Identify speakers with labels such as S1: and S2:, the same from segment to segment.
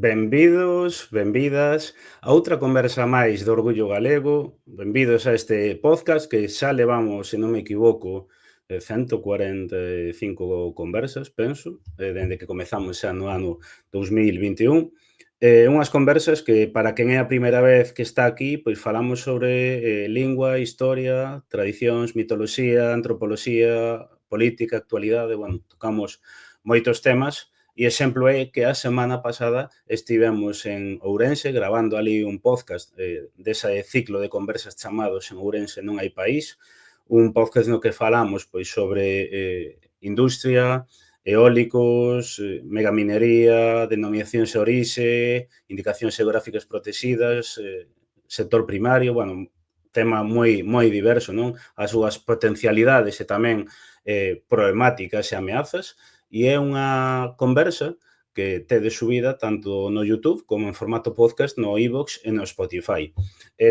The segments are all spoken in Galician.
S1: Benvidos, benvidas a outra conversa máis do Orgullo Galego. Benvidos a este podcast que xa levamos, se non me equivoco, 145 conversas, penso, dende que comezamos xa no ano 2021. Unhas conversas que, para quen é a primeira vez que está aquí, pois falamos sobre lingua, historia, tradicións, mitoloxía, antropoloxía, política, actualidade, bueno, tocamos moitos temas. E exemplo é que a semana pasada estivemos en Ourense gravando ali un podcast dese ciclo de conversas chamados En Ourense non hai país, un podcast no que falamos pois sobre industria, eólicos, megaminería, denominacións de orixe, indicacións xeográficas protegidas, sector primario, bueno, tema moi diverso, non? As súas potencialidades e tamén problemáticas e ameazas. E é unha conversa que tedes subida tanto no YouTube como en formato podcast no iVoox e no Spotify.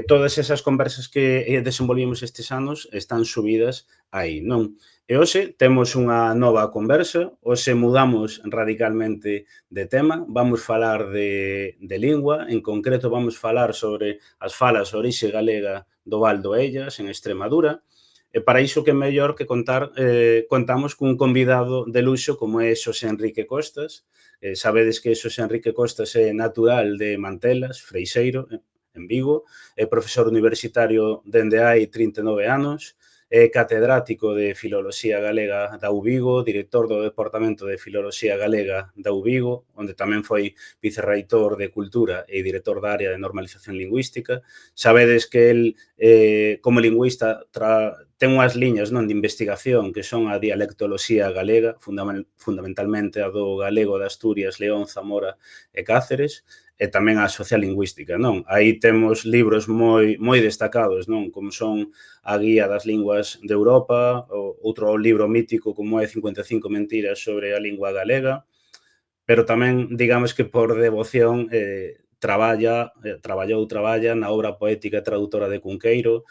S1: Todas esas conversas que desenvolvimos estes anos están subidas aí, non? E hoxe temos unha nova conversa, hoxe mudamos radicalmente de tema, vamos falar de lingua, en concreto vamos falar sobre as falas de orixe galega do Val do Ellas, en Extremadura. E para iso que mellor que contamos cun convidado de luxo como é Xosé Enrique Costas. Sabedes que Xosé Enrique Costas é natural de Mantelas, Freixeiro, en Vigo, é profesor universitario dende hai 39 anos, é catedrático de Filoloxía Galega da UVigo, director do Departamento de Filoloxía Galega da UVigo, onde tamén foi vicerreitor de Cultura e director da área de Normalización Lingüística. Sabedes que el, como lingüista, ten unhas liñas de investigación que son a dialectoloxía galega, fundamentalmente a do galego de Asturias, León, Zamora e Cáceres, e tamén a sociolingüística, non? Aí temos libros moi destacados, non? Como son a Guía das Linguas de Europa, outro libro mítico como é 55 mentiras sobre a lingua galega, pero tamén, digamos que por devoción, traballa na obra poética e traductora de Cunqueiro,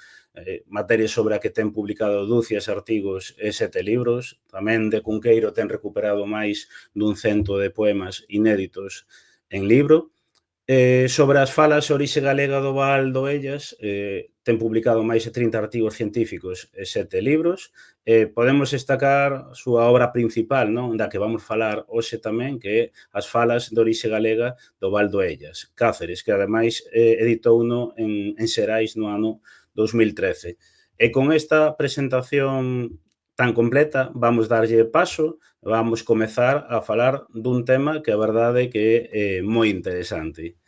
S1: materia sobre a que ten publicado dúcias artigos e 7 libros. Tamén de Cunqueiro ten recuperado máis dun 100 de poemas inéditos en libro. Sobre as falas de orixe galega do Val do Ellas, ten publicado máis de 30 artigos científicos e 7 libros. Podemos destacar a súa obra principal, non? Da que vamos falar hoxe tamén, que é As falas de orixe galega do Val do Ellas, Cáceres, que ademais editouno en Xerais no ano 2013. E con esta presentación tan completa, vamos darlle paso, vamos comezar a falar dun tema que a verdade que é moi interesante.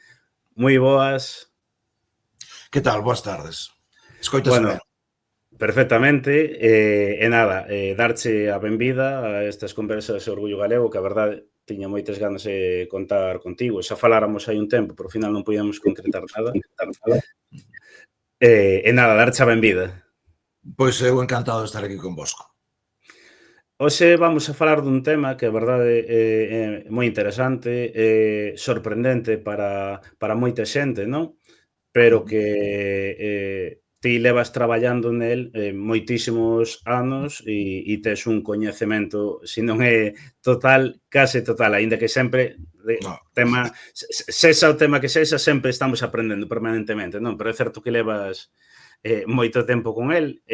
S1: Moi boas.
S2: Que tal? Boas tardes. Escoitase ben.
S1: Perfectamente. E nada, darche a benvida a estas conversas de Orgullo Galego, que a verdade tiña moitas ganas de contar contigo. Xa faláramos hai un tempo, pero ao final non podíamos concretar nada. E nada, darche a benvida.
S2: Pois eu encantado de estar aquí convosco.
S1: Hoxe vamos a falar dun tema que a verdade é moi interesante, sorprendente para moita xente, non? Pero que ti levas traballando nel moitísimos anos e tes un coñecemento, se non é total, case total, aínda que sempre tema, sexa o tema que sexa, sempre estamos aprendendo permanentemente, non? Pero é certo que levas moito tempo con el,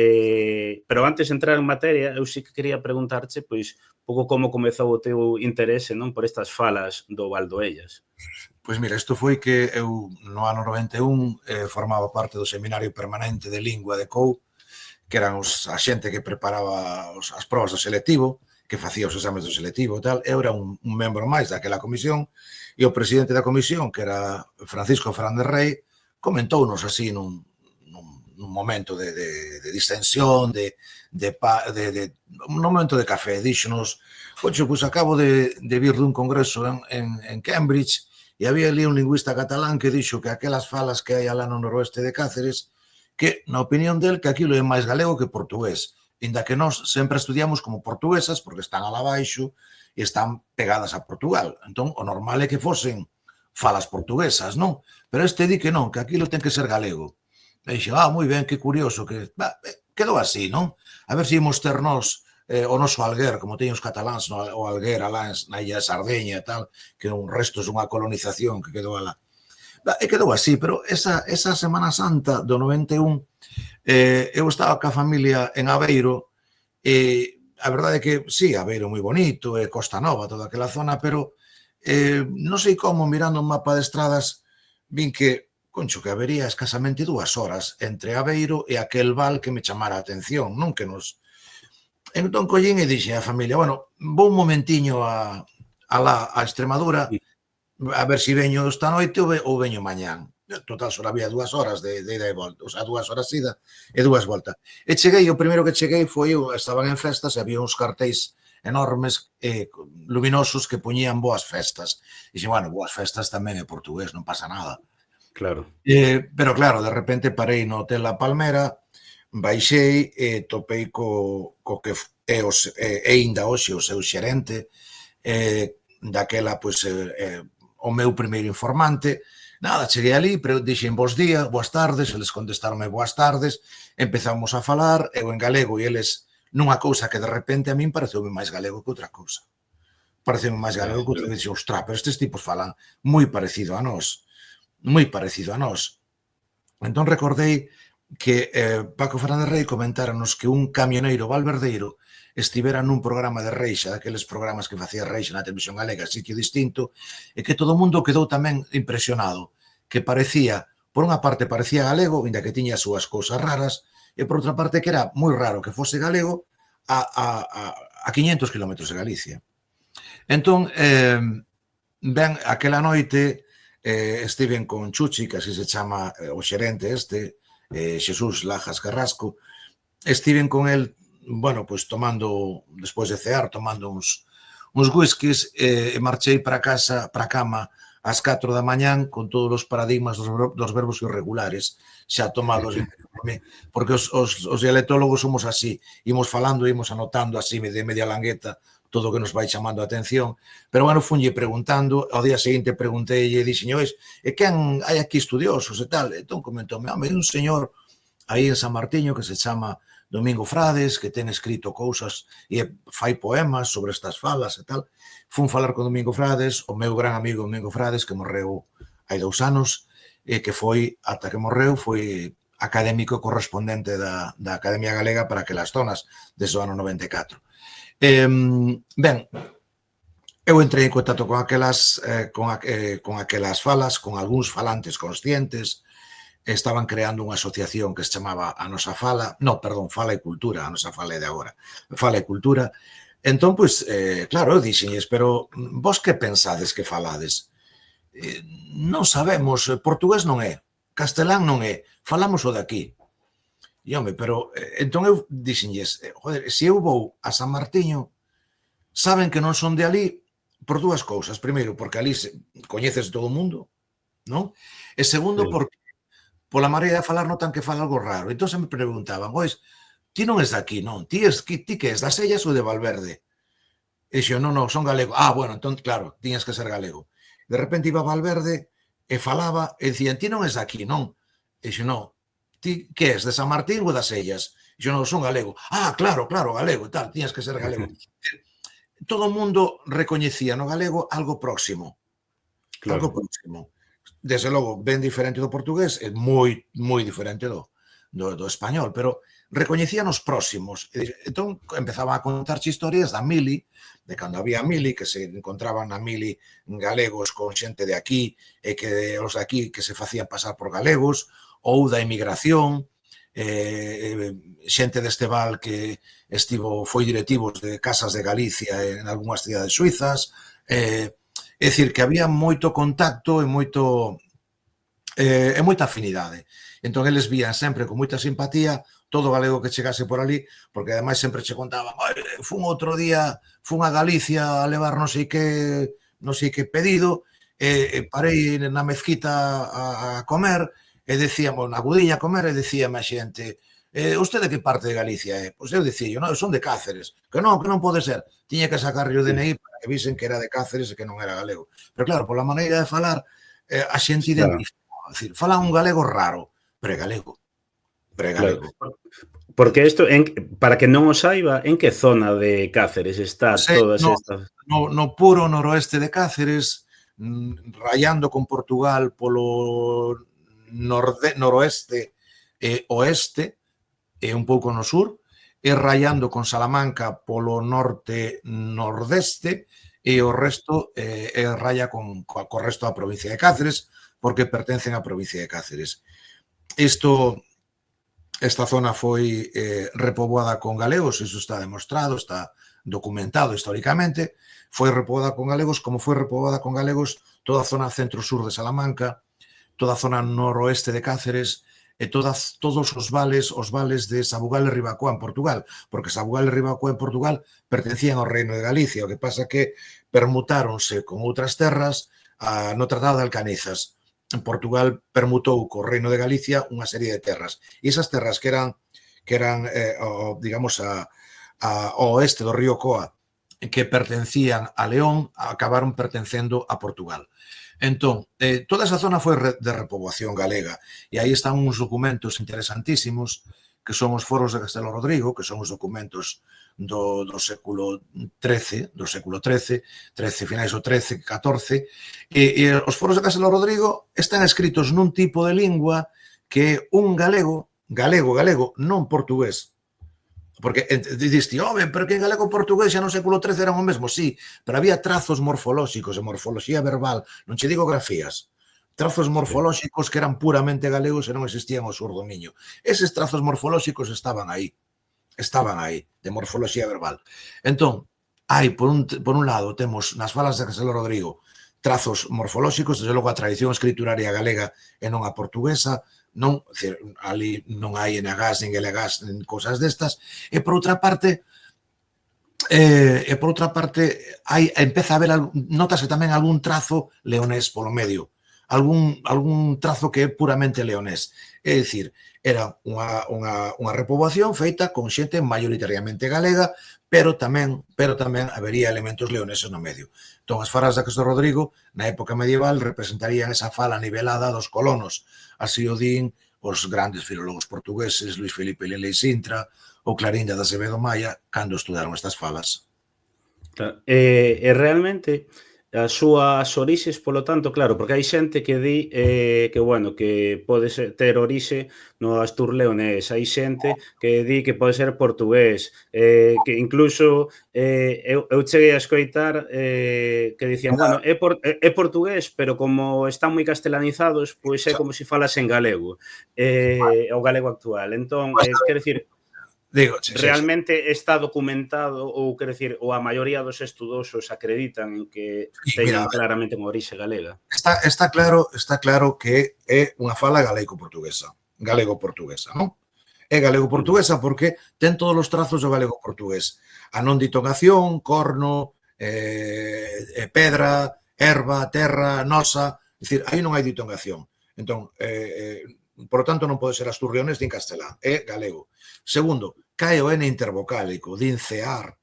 S1: pero antes de entrar en materia, eu sí que quería preguntarche, pois, pouco como comezou o teu interese, non, por estas falas do Val do Ellas.
S2: Pois mira, isto foi que eu no ano 91 formaba parte do Seminario Permanente de Lingua de COU, que eran a xente que preparaba as probas do selectivo, que facía os exames do selectivo e tal. Eu era un membro máis daquela comisión e o presidente da comisión, que era Francisco Fernández Rey, comentounos así nun momento de distensión, un momento de café, díxonos, pois acabo de vir dun congreso en Cambridge e había ali un lingüista catalán que dixo que aquelas falas que hai alá no noroeste de Cáceres, que, na opinión del, que aquilo é máis galego que portugués, inda que nós sempre estudiamos como portuguesas, porque están alá baixo e están pegadas a Portugal. Entón, o normal é que fosen falas portuguesas, non? Pero este di que non, que aquilo ten que ser galego. E dixo, moi ben, que curioso, que quedou así, non? A ver se imos ter nós o noso Alguer, como teñen os cataláns no, o Alguer alá na illa de Sardeña e tal, que un resto é unha colonización que quedou alá. E quedou así, pero esa Semana Santa do 91 eu estaba ca familia en Aveiro e a verdade é que, sí, Aveiro moi bonito, e Costa Nova, toda aquela zona, pero non sei como, mirando un mapa de estradas, vin que, concho, que habería escasamente 2 horas entre Aveiro e aquel val que me chamara a atención, non que nos... Entón collín e dixe a familia, bueno, vou un momentiño a Extremadura, a ver se veño esta noite ou veño mañán. Total, só había 2 horas de ida e volta, o sea, 2 horas ida e 2 volta. E cheguei, o primeiro que cheguei foi, estaban en festas e había uns cartéis enormes luminosos que poñían boas festas. E xe, bueno, boas festas tamén é portugués, non pasa nada.
S1: Claro.
S2: Pero claro, de repente parei no Hotel La Palmera, baixei e topei co que é ainda hoxe o seu xerente, daquela, pois, o meu primeiro informante. Nada, cheguei ali, pero dixen bos días, boas tardes, eles contestaronme boas tardes, empezamos a falar, eu en galego e eles nunha cousa que de repente a min pareceume máis galego que outra cousa. Pareceume máis galego que outra cousa. Dixen, ostra, pero estes tipos falan moi parecido a nós. Moi parecido a nós. Entón recordei que Paco Fernández Rey comentáranos que un camioneiro valverdeiro estivera nun programa de Reixa, daqueles programas que facía Reixa na televisión galega, Sitio Distinto, e que todo o mundo quedou tamén impresionado, que parecía, por unha parte parecía galego, ainda que tiña as súas cousas raras, e por outra parte que era moi raro que fose galego a 500 km de Galicia. Entón, ben, aquela noite estiven con Chuchi, que así se chama o xerente este, Xesús Lajas Carrasco, estiven con el, bueno, pois tomando, despois de cear, tomando uns whiskies, e marchei para casa, para a cama, ás 4 da mañán, con todos os paradigmas dos verbos irregulares xa tomados, porque os dialectólogos somos así, imos falando, imos anotando así de media langueta todo o que nos vai chamando a atención, pero bueno, funlle preguntando, ao día seguinte preguntei e dixen, e quen hai aquí estudiosos e tal? Entón comentou-me, hai un señor aí en San Martiño que se chama Domingo Frades, que ten escrito cousas e fai poemas sobre estas falas e tal. Fun falar con Domingo Frades, o meu gran amigo Domingo Frades, que morreu hai 2 anos, e que foi, ata que morreu, foi académico correspondente da Academia Galega para aquelas zonas, desde o ano 94. Ben, eu entrei en contacto con aquelas falas, con algúns falantes conscientes. Estaban creando unha asociación que se chamaba A Nosa Fala, Fala e Cultura, a nosa fala é de agora, Fala e Cultura. Entón, pois, claro, eu dixenlles, pero vos que pensades que falades? Non sabemos, portugués non é, castelán non é, falamos o de aquí. E, home, pero, entón eu dixenlles, joder, se eu vou a San Martiño, saben que non son de ali por 2 cousas. Primeiro, porque ali coñeces todo o mundo, non? E segundo, porque pola maneira de falar notan que fala algo raro. Entón se me preguntaban, ois, ti non és daqui, non? Ti que és das Sellas ou de Valverde? E xo, non, son galego. Ah, bueno, entón, claro, tiñas que ser galego. De repente iba a Valverde e falaba e dicían, ti non és daqui, non? E xo, non. Ti que és, de San Martín ou das Sellas? E xo, non, son galego. Ah, claro, galego, tal, tiñas que ser galego. Todo o mundo recoñecía no galego algo próximo. Algo próximo. Desde logo, ben diferente do portugués, é moi diferente do español, pero recoñecían os próximos. Entón, empezaban a contarche historias da mili, de cando había mili, que se encontraban na mili galegos con xente de aquí, e que os de aquí que se facían pasar por galegos, ou da emigración, xente deste val que foi directivos de casas de Galicia en algunhas cidades suizas, é dicir, que había moito contacto e moita afinidade. Entón, eles vían sempre con moita simpatía todo galego que chegase por ali, porque ademais sempre che contaban, fun outro día, fun a Galicia a levar non sei que pedido, parei na mezquita a comer, e decíamos, na Gudiña a comer, e decíame a xente, usted de que parte de Galicia é? Pois eu dicía, non, son de Cáceres. Que non pode ser. Tiña que sacar o DNI para que visen que era de Cáceres e que non era galego. Pero claro, pola maneira de falar, a xente identificaba. Falan un galego raro, pero é galego.
S1: Porque isto, para que non o saiba, en que zona de Cáceres está
S2: Pois é
S1: todas estas?
S2: no puro noroeste de Cáceres, rayando con Portugal polo noroeste e oeste, e un pouco no sur, e rayando con Salamanca polo norte nordeste, e o resto raya co resto da provincia de Cáceres, porque pertencen á provincia de Cáceres. Esta zona foi repoboada con galegos, iso está demostrado, está documentado históricamente, foi repoboada con galegos, como foi repoboada con galegos toda a zona centro-sur de Salamanca, toda a zona noroeste de Cáceres, e todos os vales de Sabugal e Ribacoa en Portugal, porque Sabugal e Ribacoa en Portugal pertencían ao Reino de Galicia, o que pasa que permutáronse con outras terras no Tratado de Alcanizas. En Portugal permutou co Reino de Galicia unha serie de terras. E esas terras que eran digamos, ao oeste do río Coa, que pertencían a León, acabaron pertencendo a Portugal. Entón, toda esa zona foi de repoboación galega, e aí están uns documentos interesantísimos, que son os foros de Castelo Rodrigo, que son os documentos do século XIII, finais do XIII, XIV, e os foros de Castelo Rodrigo están escritos nun tipo de lingua que é un galego, non portugués. Porque diste, pero que en galego e portugués xa no século XIII eran o mesmo, sí, pero había trazos morfolóxicos e morfoloxía verbal, non che digo grafías, trazos morfolóxicos que eran puramente galegos e non existían ao sur do Miño. Eses trazos morfolóxicos estaban aí, de morfoloxía verbal. Entón, hai, por un lado, temos nas falas de Castelo Rodrigo trazos morfolóxicos, desde logo a tradición escrituraria galega e non a portuguesa, non, ali non hai NHs, nin LHs, nin cosas destas, e por outra parte empeza a haber, notase tamén algún trazo leonés polo medio, algún trazo que é puramente leonés. É dicir, era unha repoboación feita con xente maioritariamente galega, pero tamén habería elementos leoneses no medio. Entón, as falas de Castelo Rodrigo, na época medieval, representarían esa fala nivelada dos colonos. Así o din os grandes filólogos portugueses, Luís Felipe Lelei Sintra ou Clariña de Azevedo Maia, cando estudaron estas falas.
S1: E realmente as súas orixes, polo tanto, claro, porque hai xente que di que, bueno, que pode ter orixe no Astur leonés, hai xente que di que pode ser portugués, que incluso eu cheguei a escoitar que dicían, bueno, é portugués, pero como están moi castelanizados, pois é como se falas en galego, o galego actual. Entón, quero dicir, realmente está documentado ou, quero dicir, ou a maioría dos estudosos acreditan en que teñen claramente unha orixe galega?
S2: Está claro que é unha fala galego-portuguesa, non? É galego-portuguesa porque ten todos os trazos do galego-portugués. A non ditonación, corno, pedra, erva, terra, nosa, é dicir, aí non hai ditonación. Entón, por lo tanto, non pode ser asturleonés nin castelán, é galego. Segundo, cae o N intervocálico, din cear,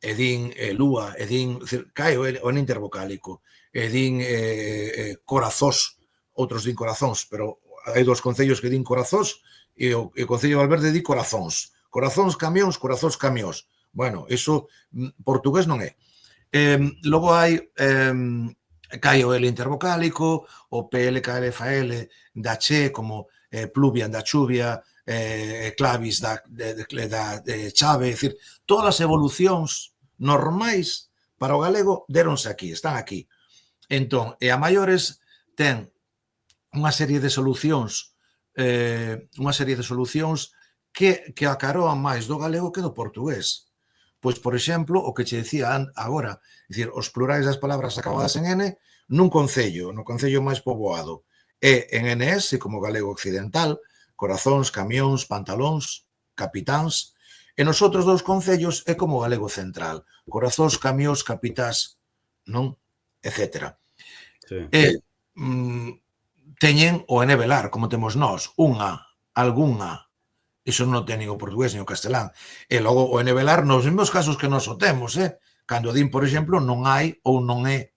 S2: e din lúa, e din, cae o N intervocálico, e din corazós, outros din corazóns, pero hai dos concellos que din corazós, e o Concello de Valverde di corazóns. Corazóns camións, corazóns camións. Bueno, iso portugués non é. Logo hai cae o L intervocálico, o PL, KL, FL da che, como pluvian da chuvia, clavis da chave, é dicir, todas as evolucións normais para o galego deronse aquí, están aquí. Entón, e a maiores ten unha serie de solucións que acaroan máis do galego que do portugués. Pois, por exemplo, o que che dicía agora, é dicir, os plurais das palabras acabadas en N nun concello, no concello máis poboado, e en NS, como galego occidental, corazóns, camións, pantalóns, capitáns, e nos outros dous concellos é como galego central, corazóns, camións, capitás, non? Etcétera.
S1: Sí.
S2: E teñen o enevelar, como temos nós, unha, algunha, iso non ten nin o portugués nin o castelán. E logo o enevelar nos mesmos casos que nós o temos, cando din, por exemplo, non hai ou non é.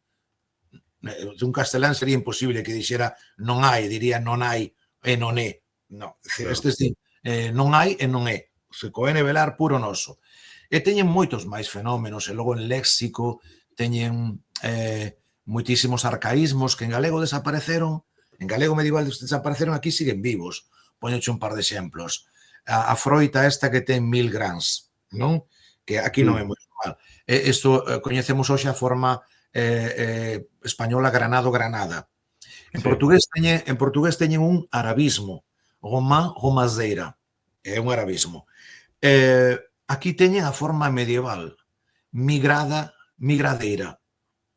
S2: Un castelán sería imposible que dixera non hai, diría non hai e non é. Non, estes din non hai e non é. co N velar puro noso. E teñen moitos máis fenómenos, e logo en léxico teñen moitísimos arcaísmos que en galego desapareceron, en galego medieval desapareceron, aquí siguen vivos. Poñoche un par de exemplos. A froita esta que ten 1000 grans, non? Que aquí non é moi normal. Isto coñecemos hoxe a forma española Granado-Granada. En portugués teñen un arabismo, Román Romazeira, é un arabismo. Aquí teñen a forma medieval, migradeira,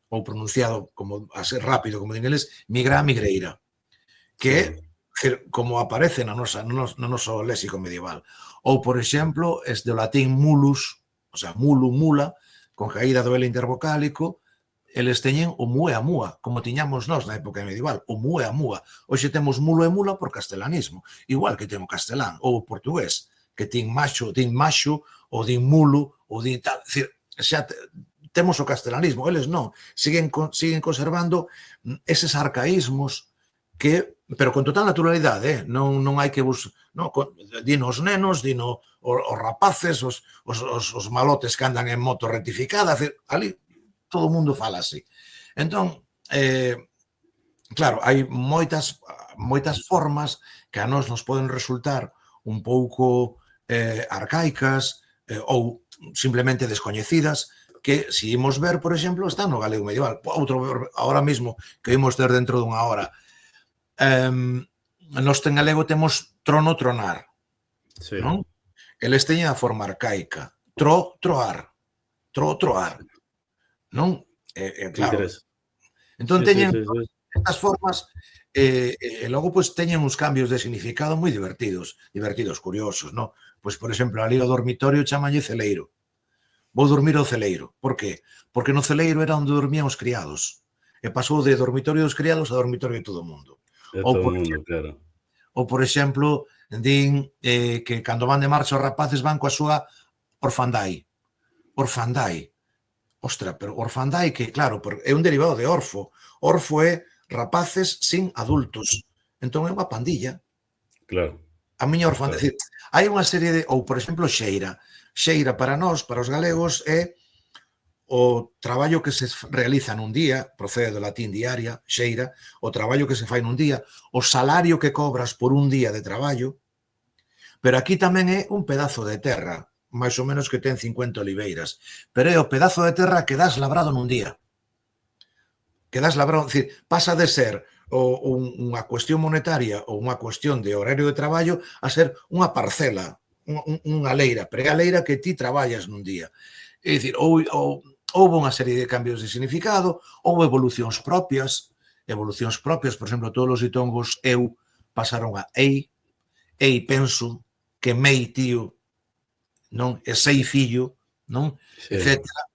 S2: ou pronunciado como a ser rápido, como en inglés, migreira, que é como aparece no noso léxico medieval. Ou, por exemplo, do latín mulus, o sea, mula, con caída do L intervocálico, eles teñen o mue a múa, como tiñamos nós na época medieval, o mue a múa. Hoxe temos mulo e mula por castelanismo, igual que ten o castelán, ou o portugués, que tin macho, ou din mulo, ou din tal. Dicir, xa temos o castelanismo, eles non. Siguen conservando eses arcaísmos que, pero con total naturalidade, non hai que dino os nenos, dino os rapaces, os malotes que andan en moto rectificada, ali todo o mundo fala así. Entón, claro, hai moitas formas que a nós nos poden resultar un pouco arcaicas ou simplemente descoñecidas, que, se imos ver, por exemplo, está no galego medieval. Outro, ahora mesmo, que imos ter dentro dunha hora. Nos en galego temos trono, tronar. Non? Eles teñen a forma arcaica. Troar. Non? Claro. Entón teñen estas formas e logo teñen uns cambios de significado moi divertidos, curiosos, non? Pois, por exemplo, ali o dormitorio chamanlle celeiro. Vou dormir ao celeiro. Por qué? Porque no celeiro era onde dormían os criados. E pasou de dormitorio dos criados a dormitorio de todo o mundo. Ou, por exemplo, din que cando van de marcha os rapaces van coa súa orfandai. Ostra, pero orfandai que, claro, é un derivado de orfo. Orfo é rapaces sin adultos. Entón é unha pandilla.
S1: Claro.
S2: A miña orfandai. Hai unha serie de... Ou, por exemplo, xeira. Xeira para nós, para os galegos, é o traballo que se realiza nun día, procede do latín diaria, xeira, o traballo que se fai nun día, o salario que cobras por un día de traballo, pero aquí tamén é un pedazo de terra, máis ou menos que ten 50 oliveiras, pero é o pedazo de terra que das labrado nun día. Que das labrado, decir, pasa de ser unha cuestión monetaria ou unha cuestión de horario de traballo a ser unha parcela, unha leira, pero é a leira que ti traballas nun día. É dicir, houve unha serie de cambios de significado, houve evolucións propias, por exemplo, todos os ditongos eu pasaron a ei penso, que mei tío, non? E sei fillo, non? Etcétera.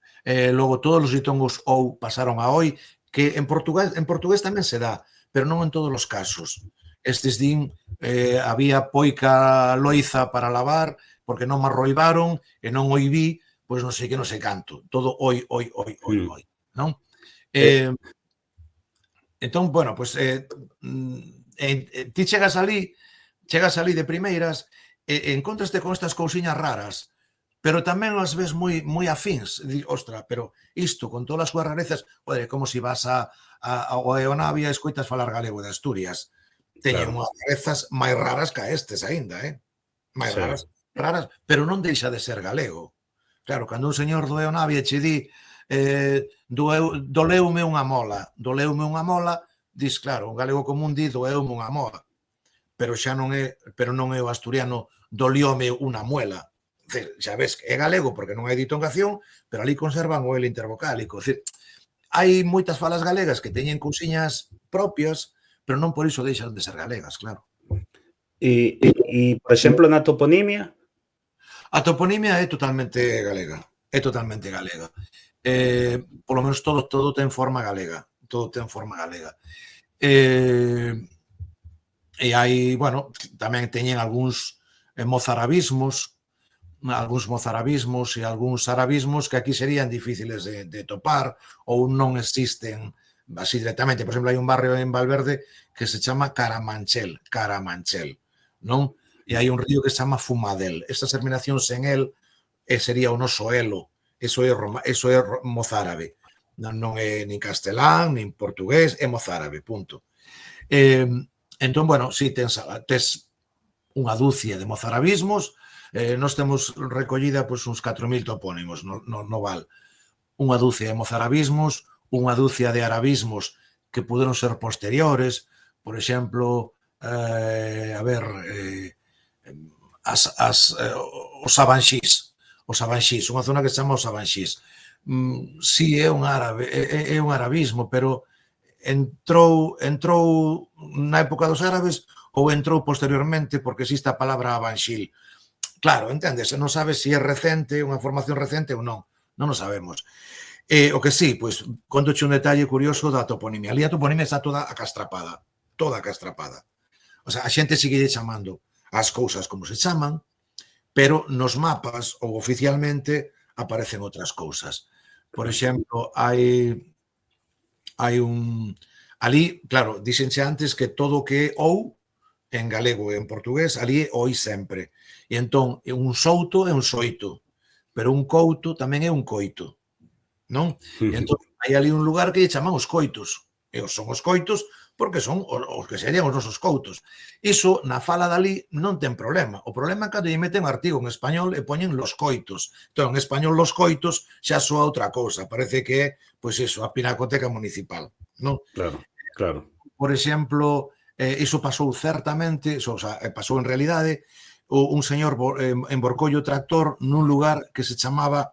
S2: Logo, todos os ditongos ou pasaron a oi, que en portugués tamén se dá, pero non en todos os casos. Estes din, había poica loiza para lavar, porque non me arroibaron, e non oiví, pois non sei que non sei canto. Todo oi, non? Entón, bueno, pois ti chegas ali de primeiras e encontraste con estas cousiñas raras, pero tamén as ves moi afíns. Ostra, pero isto, con todas as súas rarezas, como se vas ao Eonavia e escoitas falar galego de Asturias. Teñen unhas rarezas máis raras que estes aínda, máis raras, pero non deixa de ser galego. Claro, cando un señor do Eonavia che di doleume unha mola, dis, claro, un galego común di doeume unha mola, pero non é o asturiano doliome unha muela. Xa ves que é galego porque non hai ditongación, pero ali conservan o L intervocálico. Hai moitas falas galegas que teñen cousiñas propias, pero non por iso deixan de ser galegas, claro.
S1: E, por exemplo, na toponimia?
S2: A toponimia é totalmente galega. Por lo menos todo ten forma galega. E hai, bueno, tamén teñen algúns mozarabismos e algúns arabismos que aquí serían difíciles de topar ou non existen así directamente. Por exemplo, hai un barrio en Valverde que se chama Caramanchel, non? E hai un río que se chama Fumadel. Estas terminacións en el sería o noso elo. Eso é mozárabe. Non é nin castelán, nin portugués, é mozárabe, punto. Entón, bueno, si tes unha dúcia de mozarabismos, nós temos recollida uns 4.000 topónimos no Val. Unha dúcia de mozarabismos, unha dúcia de arabismos que puderon ser posteriores, por exemplo, os Abanxís, unha zona que se chama os Abanxís. Si é un árabe, é un arabismo, pero entrou na época dos árabes ou entrou posteriormente porque existe a palabra Abanxil. Claro, entendes, non sabes se é recente, unha formación recente ou non, non o sabemos. O que sí, pois, contoche un detalle curioso da toponimia. Ali a toponimia está toda acastrapada, toda acastrapada. O sea, a xente sigue chamando as cousas como se chaman, pero nos mapas ou oficialmente aparecen outras cousas. Por exemplo, hai un... Ali, claro, díxenche antes que todo o que é ou, en galego e en portugués, ali é oi sempre. E entón, un souto é un soito, pero un couto tamén é un coito, non? E entón, hai ali un lugar que lle chaman os coitos. E son os coitos porque son os que serían os nosos coutos. Iso, na fala dali, non ten problema. O problema é cando lle meten artigo en español e poñen los coitos. Entón, en español, los coitos xa soa outra cousa. Parece que é, pois iso, a pinacoteca municipal, non?
S1: Claro, claro.
S2: Por exemplo, iso pasou certamente, o sea, pasou en realidade, un señor en Borcollo Tractor nun lugar que se chamaba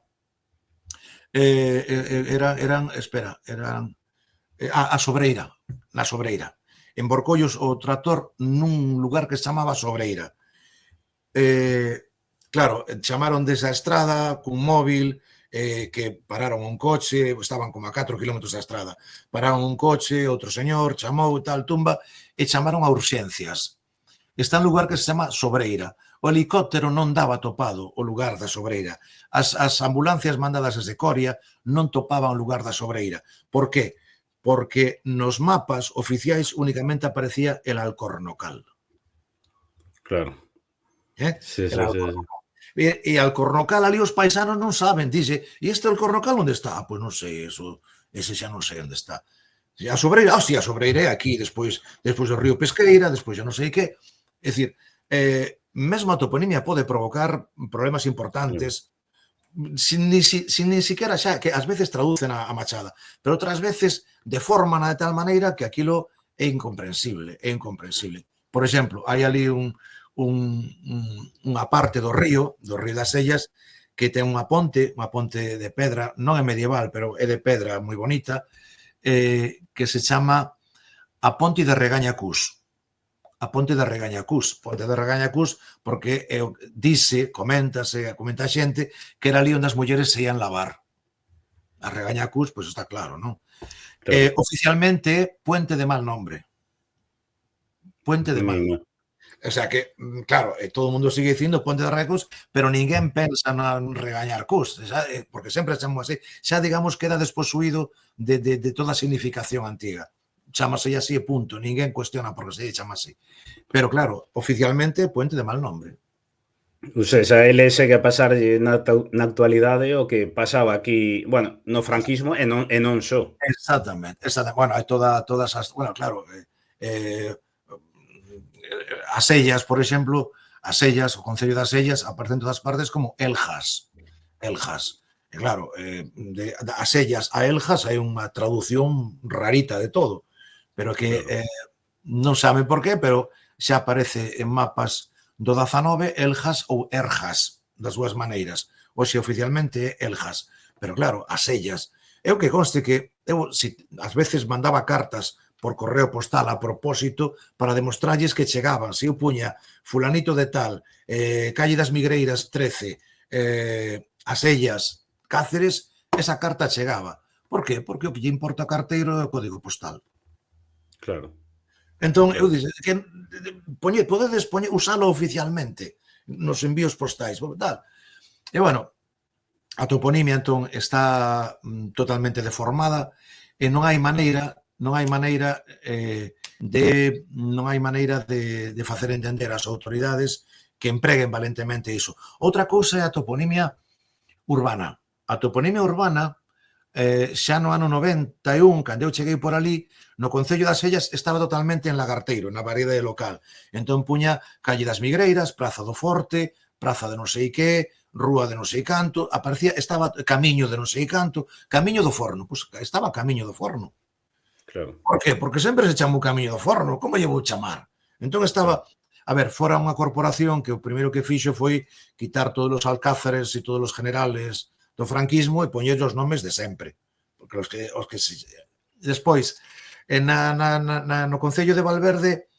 S2: eran a Sobreira, na Sobreira. En Borcollos o tractor nun lugar que se chamaba Sobreira. Claro, chamaron desa estrada cun móvil que pararon un coche, estaban como a 4 kilómetros da estrada, pararon un coche, outro señor chamou tal, tumba, e chamaron a urxencias. Está en lugar que se chama Sobreira. O helicóptero non daba topado o lugar da Sobreira. As ambulancias mandadas desde Coria non topaban o lugar da Sobreira. Por que? Porque nos mapas oficiais únicamente aparecía el Alcornocal.
S1: Claro. Sí.
S2: E Alcornocal ali os paisanos non saben, dice, e este Alcornocal onde está? Pois non sei, ese xa non sei onde está. A Sobreira, a Sobreira é aquí, despois do río Pesqueira, despois xa non sei que. É dicir, mesmo a toponimia pode provocar problemas importantes, sin ni siquiera xa, que ás veces traducen a machada, pero outras veces deforman de tal maneira que aquilo é incomprensible, Por exemplo, hai ali unha parte do río das Sellas, que ten unha ponte de pedra, non é medieval, pero é de pedra moi bonita, que se chama a Ponte de Regañacús. A Ponte de Regañacús porque comenta a xente que era ali onde as mulleres se ian lavar. A Regañacús, pois está claro, non? Claro. Oficialmente, Puente de mal nombre. Puente de mal nombre. O sea que, claro, todo o mundo sigue dicindo Ponte de Regañacús, pero ninguén pensa en Regañarcús, porque sempre chamamos así. Xa, digamos, queda desposuído de toda a significación antiga. Chámase así e punto, ninguén cuestiona por que se chama así. Pero claro, oficialmente Puente de mal nombre.
S1: O sea, a ele segue a pasar na actualidade o que pasaba aquí, bueno, no franquismo e non só.
S2: Exactamente. Bueno, hai todas as... Bueno, claro, as Sellas, por exemplo, as Sellas, o Concello das Sellas, aparecen todas partes como Eljas. E claro, as Sellas a Eljas hai unha traducción rarita de todo, pero que non sabe por qué, pero xa aparece en mapas do 19 Eljas ou Erjas, das dúas maneiras. Hoxe oficialmente é Eljas, pero claro, as Sellas. Eu que conste que eu ás veces mandaba cartas por correo postal a propósito para demostrarlles que chegaban. Se eu puña fulanito de tal, calle das Migreiras 13, as Sellas, Cáceres, esa carta chegaba. Por qué? Porque o que lle importa o carteiro é o código postal.
S1: Claro.
S2: Entón, eu dixo, podedes usalo oficialmente nos envíos postais. E, bueno, a toponimia, entón, está totalmente deformada e non hai maneira non hai maneira de facer entender ás autoridades que empreguen valentemente iso. Outra cousa é a toponimia urbana. A toponimia urbana, xa no ano 91, cando eu cheguei por ali, no Concello das Sellas estaba totalmente en Lagarteiro, na variedade local. Entón puña Calle das Migreiras, Praza do Forte, Praza de non sei que, Rúa de non sei canto, aparecía, estaba Camiño de non sei canto, Camiño do Forno, pois estaba Camiño do Forno.
S1: Claro.
S2: Por qué? Porque sempre se chamou Camiño do Forno, como lle vou chamar? Entón estaba, a ver, fora unha corporación que o primeiro que fixo foi quitar todos os alcázares e todos os generales do franquismo e poñer os nomes de sempre. Porque os que despois, no Concello de Valverde,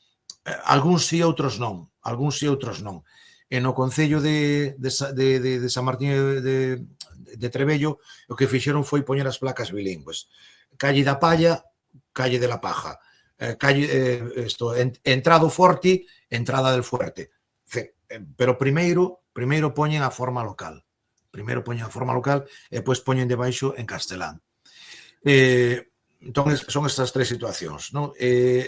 S2: algúns sí, outros non. Algúns sí, outros non. E no Concello de San Martín de Trebello, o que fixeron foi poñer as placas bilingües. Calle da Palla, Calle de la Paja. Entrado Forte, Entrada del Fuerte. Pero primeiro poñen a forma local. Primeiro poñen a forma local e depois poñen debaixo en castelán. Entón, son estas tres situacións, non?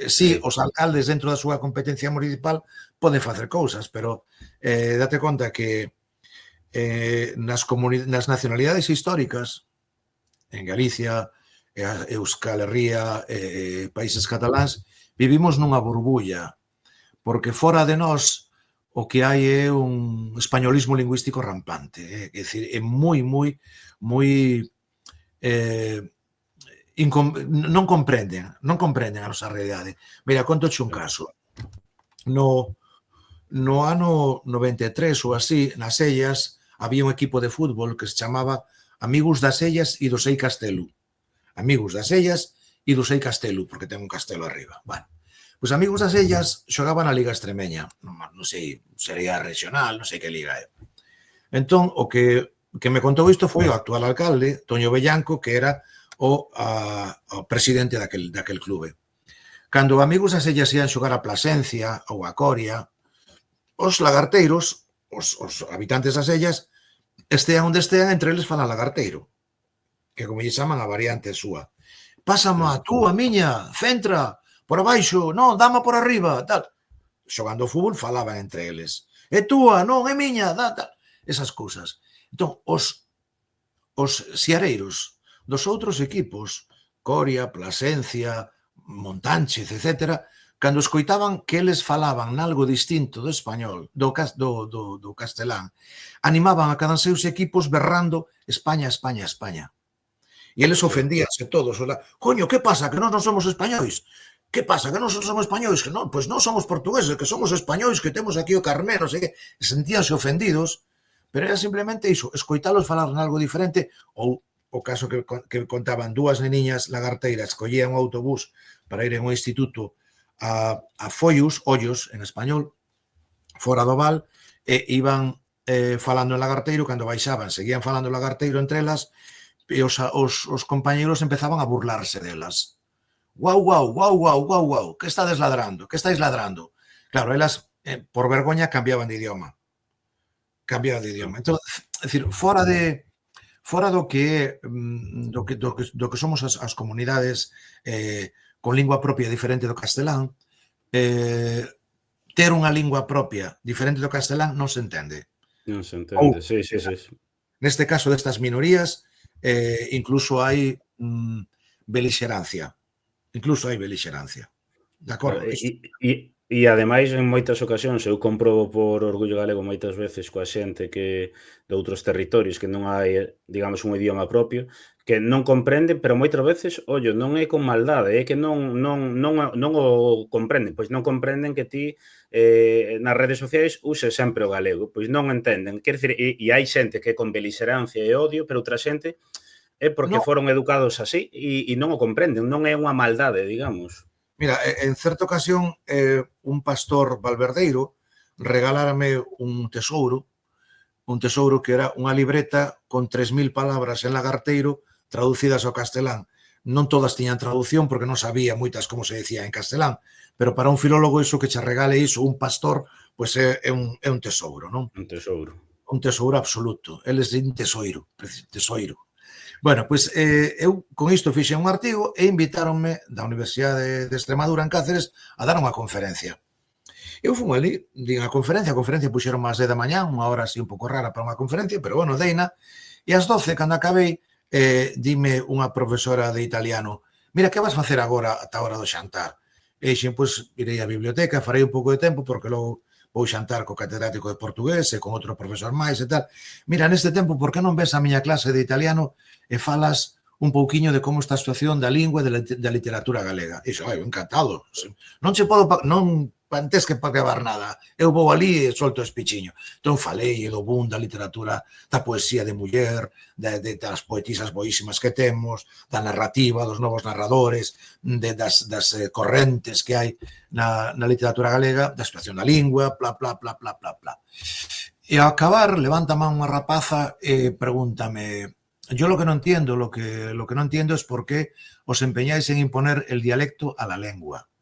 S2: Sí, os alcaldes dentro da súa competencia municipal poden facer cousas, pero date conta que nas nacionalidades históricas, en Galicia, Euskal Herria, países cataláns, vivimos nunha burbulla, porque fora de nós o que hai é un españolismo lingüístico rampante, é dicir, é moi non comprenden a nosa realidade. Mira, contoche un caso. No ano 93 ou así, nas Sellas, había un equipo de fútbol que se chamaba Amigos das Sellas e do Sei Castelo. Amigos das Sellas e do Sei Castelo, porque ten un castelo arriba. Bueno, pois Amigos das Sellas xogaban na Liga Extremeña. Non sei, sería regional, non sei que liga é. Entón, o que me contou isto foi o actual alcalde, Toño Bellanco, que era o presidente daquel clube. Cando Amigos das Sellas ian xogar a Plasencia ou a Coria, os lagarteiros, os habitantes das Sellas, estean onde estean, entre eles falan lagarteiro, que como lle chaman a variante súa. Pásame a tú, a miña, centra, por abaixo, non, dama por arriba, tal. Xogando fútbol falaban entre eles. É túa, non, é miña, tal. Esas cousas. Entón, os xiareiros dos outros equipos, Coria, Plasencia, Montánchez, etc., cando escoitaban que eles falaban nalgo distinto do español, do castelán, animaban a cada seus equipos berrando España, España, España. E eles ofendíanse todos. Coño, que pasa, que nós non somos españois? Que pasa, que non somos españois? Que non, pois non somos portugueses, que somos españois, que temos aquí o carné, non sei que. Sentíanse ofendidos, pero era simplemente iso, escoitalos falar nalgo diferente, ou o caso que contaban dúas neniñas lagarteiras, collían un autobús para ir a un instituto a Follos, Ollos, en español, fora do Val, e iban falando en lagarteiro, cando baixaban, seguían falando en lagarteiro entre elas, e os compañeros empezaban a burlarse delas. Guau, guau, guau, guau, guau, guau, que estades ladrando, que estáis ladrando? Claro, elas, por vergoña, cambiaban de idioma. Entón, é dicir, fora do que somos as comunidades con lingua propia diferente do castelán, ter unha lingua propia diferente do castelán non se entende.
S1: Non se entende, sí.
S2: Neste caso destas minorías, incluso hai belixerancia. De acordo?
S1: E ademais, en moitas ocasións, eu comprobo por Orgullo Galego moitas veces coa xente que de outros territorios que non hai, digamos, un idioma propio, que non comprenden, pero moitas veces, ollo, non é con maldade, é que non o comprenden, pois non comprenden que ti nas redes sociais uses sempre o galego, pois non entenden. Quer dizer, e hai xente que con belixerancia e odio, pero outra xente é porque foron educados así e non o comprenden, non é unha maldade, digamos.
S2: Mira, en certa ocasión, un pastor valverdeiro regalárame un tesouro que era unha libreta con 3.000 palabras en lagarteiro traducidas ao castelán. Non todas tiñan traducción porque non sabía moitas como se decía en castelán, pero para un filólogo iso que che regale iso, un pastor, pois é un tesouro, non?
S1: Un tesouro.
S2: Un tesouro absoluto. Eles din tesoiro. Bueno, pois eu con isto fixe un artigo e invitáronme da Universidade de Extremadura en Cáceres a dar unha conferencia. Eu fui ali, din a conferencia puxeron máis 10 da mañá, unha hora así un pouco rara para unha conferencia, pero bueno, deina, e ás 12, cando acabei, dime unha profesora de italiano, mira, que vas facer agora ata a hora do xantar? E dixen, pois, irei á biblioteca, farei un pouco de tempo, porque logo vou xantar co catedrático de portugués e con outro profesor máis e tal. Mira, neste tempo, por que non ves a miña clase de italiano e falas un pouquiño de como está a situación da lingua e da literatura galega? E dixo, encantado. Non che podo, non tes que pagar nada. Eu vou ali e solto o espichiño. Entón falei do boom da literatura, da poesía de muller, das poetisas boísimas que temos, da narrativa, dos novos narradores, das correntes que hai na literatura galega, da situación da lingua, bla, bla, bla, bla, bla, bla. E ao acabar, levántame unha rapaza e pregúntame, yo lo que no entiendo, lo que no entiendo es por qué os empeñáis en imponer el dialecto a la lengua.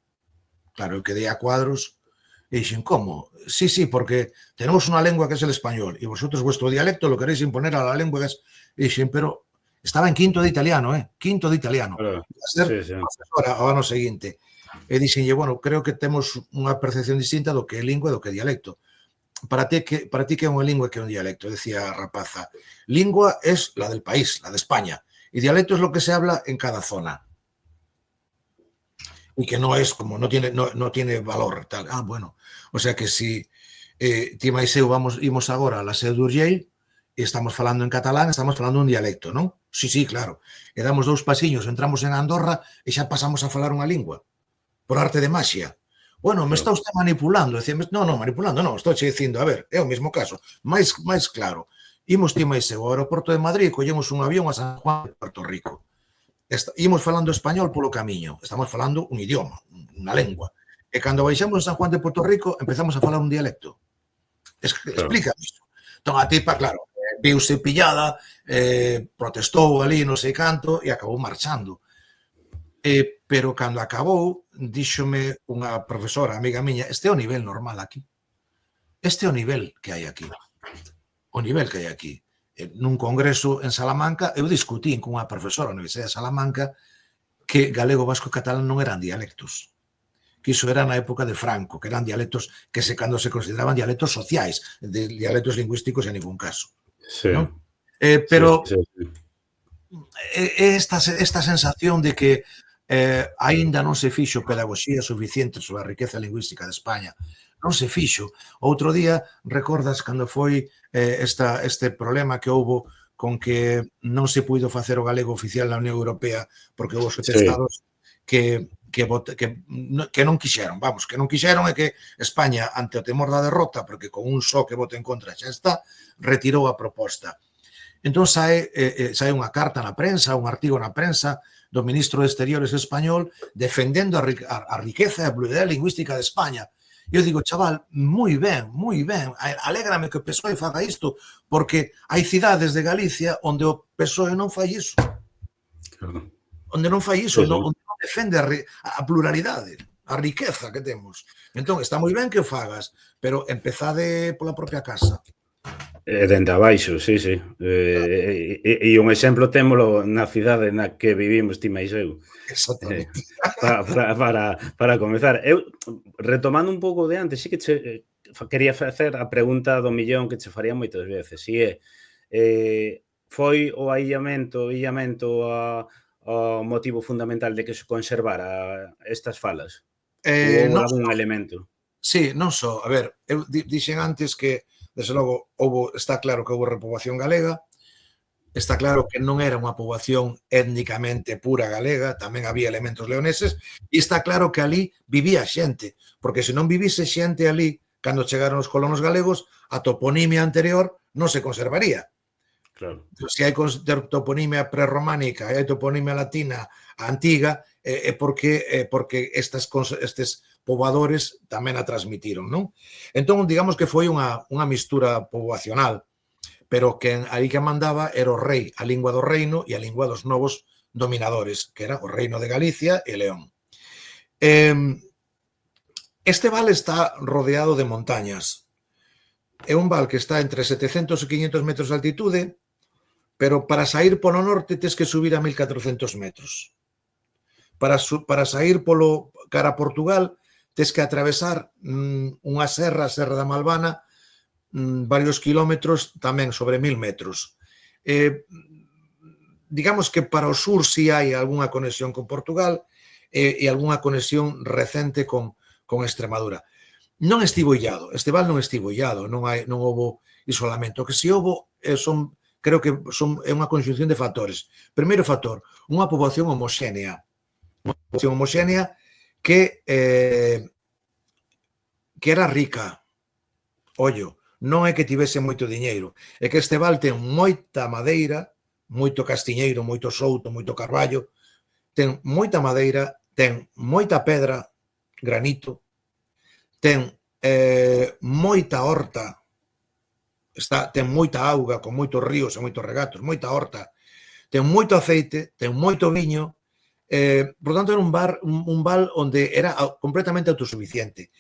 S2: Claro, eu quedei a cuadros e dixen, como? Sí, porque tenemos una lengua que es el español y vosotros vuestro dialecto lo queréis imponer a la lengua que es... E dixen, pero estaba en quinto de italiano, quinto de italiano.
S1: Claro,
S2: a ser profesora ao ano seguinte. E dixen, bueno, creo que temos unha percepción distinta do que é lingua e do que é dialecto. Para ti que é unha lingua e que é un dialecto, decía a rapaza. Lingua es la del país, la de España, y dialecto es lo que se habla en cada zona. Y que no es como, no tiene valor, tal. Ah, bueno, o sea que si ti máis eu imos agora a la Seu d'Urgell e estamos falando en catalán, estamos falando un dialecto, non? Sí, claro. E damos 2 pasiños, entramos en Andorra e xa pasamos a falar unha lingua. Por arte de maxia. Bueno, me está usted manipulando. Decía, no, manipulando, non, estou che dicindo, a ver, é o mesmo caso. máis claro. Imos ti máis eu ao aeroporto de Madrid e collemos un avión a San Juan de Puerto Rico. Imos falando español polo camiño, estamos falando un idioma, unha lengua. E cando baixamos en San Juan de Puerto Rico, empezamos a falar un dialecto. Explica isto. Entón, a tipa, claro, viuse pillada, protestou ali, non sei canto, e acabou marchando. Pero cando acabou, díxome unha profesora, amiga miña, este é o nivel normal aquí. Este é o nivel que hai aquí. O nivel que hai aquí. Nun congreso en Salamanca, eu discutín con unha profesora na Universidade de Salamanca que galego, vasco e catalán non eran dialectos. Que iso era na época de Franco, que eran dialectos que cando se consideraban dialectos sociais, de dialectos lingüísticos en ningún caso.
S1: Sí.
S2: ¿No? Pero esta sensación de que aínda non se fixo pedagogía suficiente sobre a riqueza lingüística de España, non se fixo. Outro día, recordas cando foi este problema que houbo con que non se puido facer o galego oficial na Unión Europea porque houve estados que non quixeron, que non quixeron e que España, ante o temor da derrota, porque con un só que vote en contra xa está, retirou a proposta. Entón sae unha carta na prensa, un artigo na prensa do ministro de Exteriores español defendendo a riqueza e a pluralidade lingüística de España. Eu digo, chaval, moi ben, alégrame que o PSOE faga isto, porque hai cidades de Galicia onde o PSOE non fai iso. Onde non fai iso, onde non defende a pluralidade, a riqueza que temos. Entón, está moi ben que o fagas, pero empezade pola propia casa.
S1: Dende abaixo, sí. E un exemplo témolo na cidade na que vivimos ti máis eu.
S2: Exactamente.
S1: Para comezar, eu retomando un pouco de antes, sí que quería facer a pregunta do millón que che faría moitas veces, si foi o illamento o motivo fundamental de que se conservara estas falas? Ou algún elemento?
S2: Sí, non só. A ver, eu dixen antes que desde logo, está claro que houve repoboación galega, está claro que non era unha poboación étnicamente pura galega, tamén había elementos leoneses, e está claro que ali vivía xente, porque se non vivise xente ali, cando chegaron os colonos galegos, a toponimia anterior non se conservaría.
S1: Claro.
S2: Se hai toponimia prerrománica e hai toponimia latina antiga, é porque estes poboadores tamén a transmitiron, non? Entón, digamos que foi unha mistura poboacional, pero que aí que mandaba era o rei, a lingua do reino e a lingua dos novos dominadores, que era o reino de Galicia e León. Este val está rodeado de montañas. É un val que está entre 700 e 500 metros de altitude, pero para sair polo norte tes que subir a 1400 metros. Para sair polo cara a Portugal tes que atravesar unha serra, a Serra da Malvana, varios kilómetros, tamén sobre 1000 metros. Digamos que para o sur si hai algunha conexión con Portugal e algunha conexión recente con Extremadura. Non estivo illado, este val non estivo illado, non houbo isolamento. O que si houbo creo que é unha conxunción de factores. Primeiro factor, unha poboación homoxénea. Unha poboación homoxénea que era rica. Ollo, non é que tivese moito diñeiro, é que este val ten moita madeira, moito castiñeiro, moito souto, moito carballo, ten moita madeira, ten moita pedra, granito, ten moita horta, ten moita auga, con moitos ríos e moitos regatos, moita horta, ten moito aceite, ten moito viño, por tanto era un val onde era completamente autosuficiente.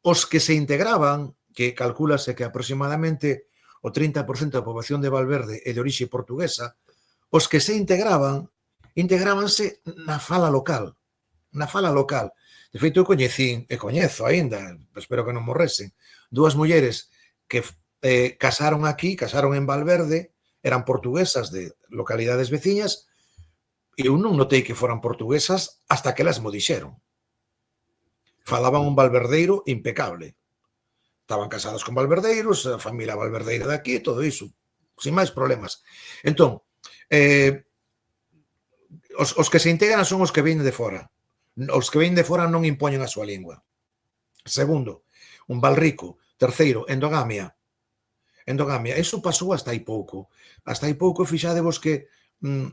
S2: Os que se integraban, que calcúlase que aproximadamente o 30% da poboación de Valverde é de orixe portuguesa, os que se integrábanse na fala local. Na fala local. De feito, eu coñezo aínda, espero que non morresen, dúas mulleres que casaron aquí, casaron en Valverde, eran portuguesas de localidades veciñas, e eu non notei que foran portuguesas hasta que elas mo dixeron. Falaban un valverdeiro impecable. Estaban casadas con valverdeiros, a familia valverdeira de aquí, todo iso, sin máis problemas. Entón, os que se integran son os que veñen de fora. Os que veñen de fora non impoñen a súa lingua. Segundo, un val rico. Terceiro, endogamia. Endogamia. Iso pasou hasta aí pouco. Hasta aí pouco, fixadevos que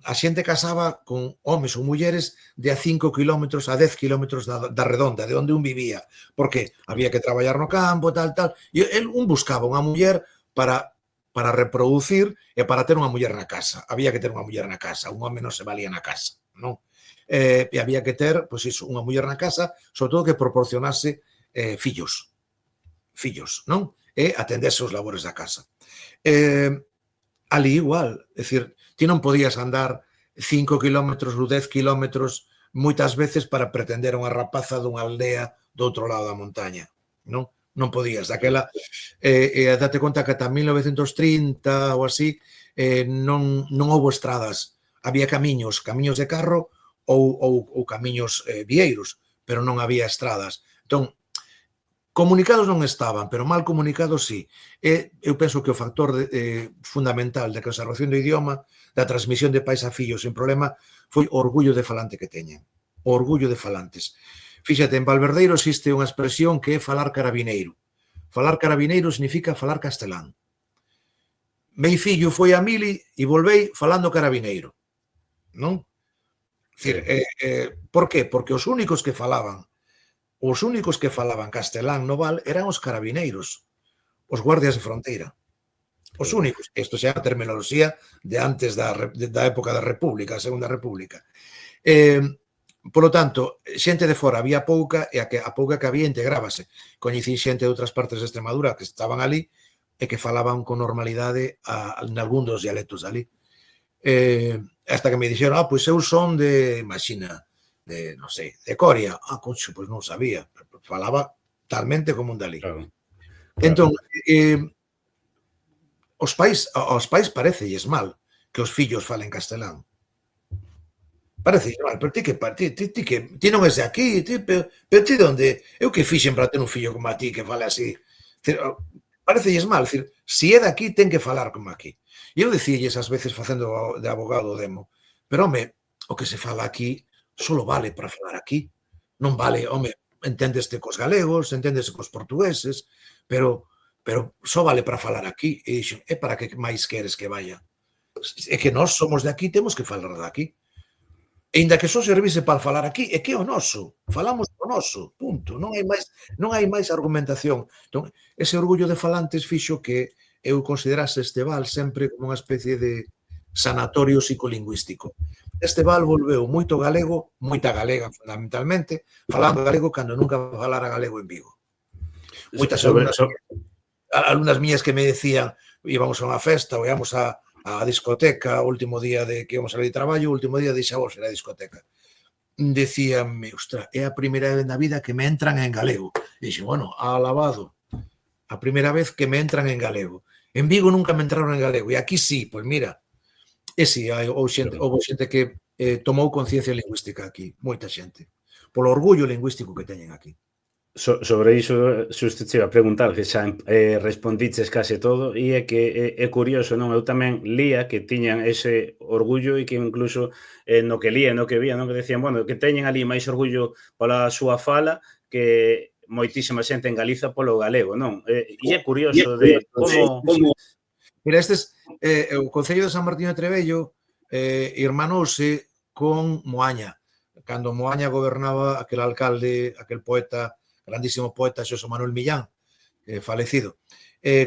S2: a xente casaba con homes ou mulleres de a 5 kilómetros a 10 kilómetros da redonda, de onde un vivía. Porque había que traballar no campo, tal. E un buscaba unha muller para reproducir e para ter unha muller na casa. Había que ter unha muller na casa. Un home non se valía na casa, non? E había que ter, pois iso, unha muller na casa, sobre todo que proporcionase fillos, non? E atendese os labores da casa. Ali igual, é dicir, ti non podías andar 5 kilómetros ou 10 kilómetros moitas veces para pretender unha rapaza dunha aldea do outro lado da montaña, non? Non podías. Daquela, date conta que ata 1930 ou así, non houbo estradas. Había camiños de carro ou camiños vieiros, pero non había estradas. Entón, comunicados non estaban, pero mal comunicados sí. Eu penso que o factor fundamental de conservación do idioma, da transmisión de pais a fillos sin problema, foi o orgullo de falante que teñen. O orgullo de falantes. Fíxate, en Valverdeiro existe unha expresión que é falar carabineiro. Falar carabineiro significa falar castelán. Meu fillo foi a Mili e volvei falando carabineiro. Non? Por qué? Porque os únicos que falaban castelán no val eran os carabineiros, os guardias de fronteira. Os únicos. Isto xa é a terminoloxía de antes da época da República, a Segunda República. Polo tanto, xente de fora había pouca e a pouca que había integrábase. Coñecín xente de outras partes de Extremadura que estaban ali e que falaban con normalidade en algún dos dialectos ali. Hasta que me dixeron, pois eu son de, imagina, de, non sei, de Coria. Concho, pois non sabía. Falaba talmente como un dalí. Claro. Entón, aos pais parecelles mal que os fillos falen castelán. Parece mal, pero ti non és de aquí, pero ti onde? Eu que fixen para ter un fillo como a ti que fale así? Parecelles mal, se é de aquí ten que falar como aquí. E eu dicílles ás veces facendo de abogado demo, pero home, o que se fala aquí solo vale para falar aquí. Non vale, home, enténdeste cos galegos, enténdese cos portugueses, pero só vale para falar aquí. E dixen, é para que máis queres que vaya? É que nós somos de aquí, temos que falar de aquí. E inda que só servise para falar aquí, é que é o noso. Falamos o noso, punto. Non hai máis argumentación. Entón, ese orgullo de falantes fixo que eu considerase este val sempre como unha especie de sanatorio psicolingüístico. Este val volveu moito galego, moita galega fundamentalmente, falando galego cando nunca falara galego en Vigo. Moitas alumnas mías que me decían, íbamos a unha festa ou íbamos a a discoteca, o último día de que íbamos a salir de traballo, o último día deixa vos ir á discoteca. Decíanme, ostra, é a primeira vez na vida que me entran en galego. Dixe, bueno, alabado, a primeira vez que me entran en galego. En Vigo nunca me entraron en galego, e aquí sí, pois mira, e sí, houve xente que tomou conciencia lingüística aquí, moita xente, polo orgullo lingüístico que teñen aquí.
S1: Sobre iso, xusto che iba a preguntar, que xa respondiches case todo, e é que é curioso, non? Eu tamén lía que tiñan ese orgullo e que incluso no que lía, no que vía, non? Que decían, bueno, que teñen ali máis orgullo pola súa fala que moitísima xente en Galiza polo galego, non? E é curioso de como...
S2: Mira, o Concello de San Martiño de Trebello irmanouse con Moaña. Cando Moaña gobernaba aquel alcalde, aquel poeta, grandísimo poeta Xosé Manuel Millán, falecido.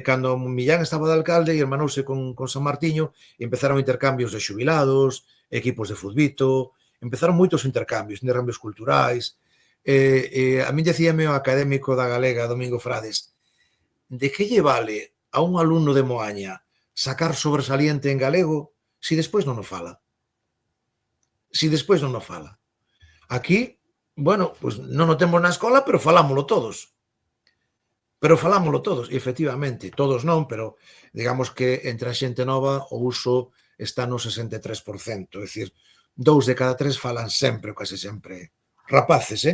S2: Cando Millán estaba de alcalde, irmanouse con San Martiño e empezaron intercambios de xubilados, equipos de futbito, empezaron moitos intercambios culturais. A min decíame o académico da Galega, Domingo Frades, de que lle vale a un alumno de Moaña sacar sobresaliente en galego se despois non o fala? Se despois non o fala. Aquí, bueno, pues non o temos na escola, pero falámolo todos. E efectivamente, todos non, pero digamos que entre a xente nova o uso está no 63%, é dicir, 2 de cada 3 falan sempre, ou case sempre, rapaces,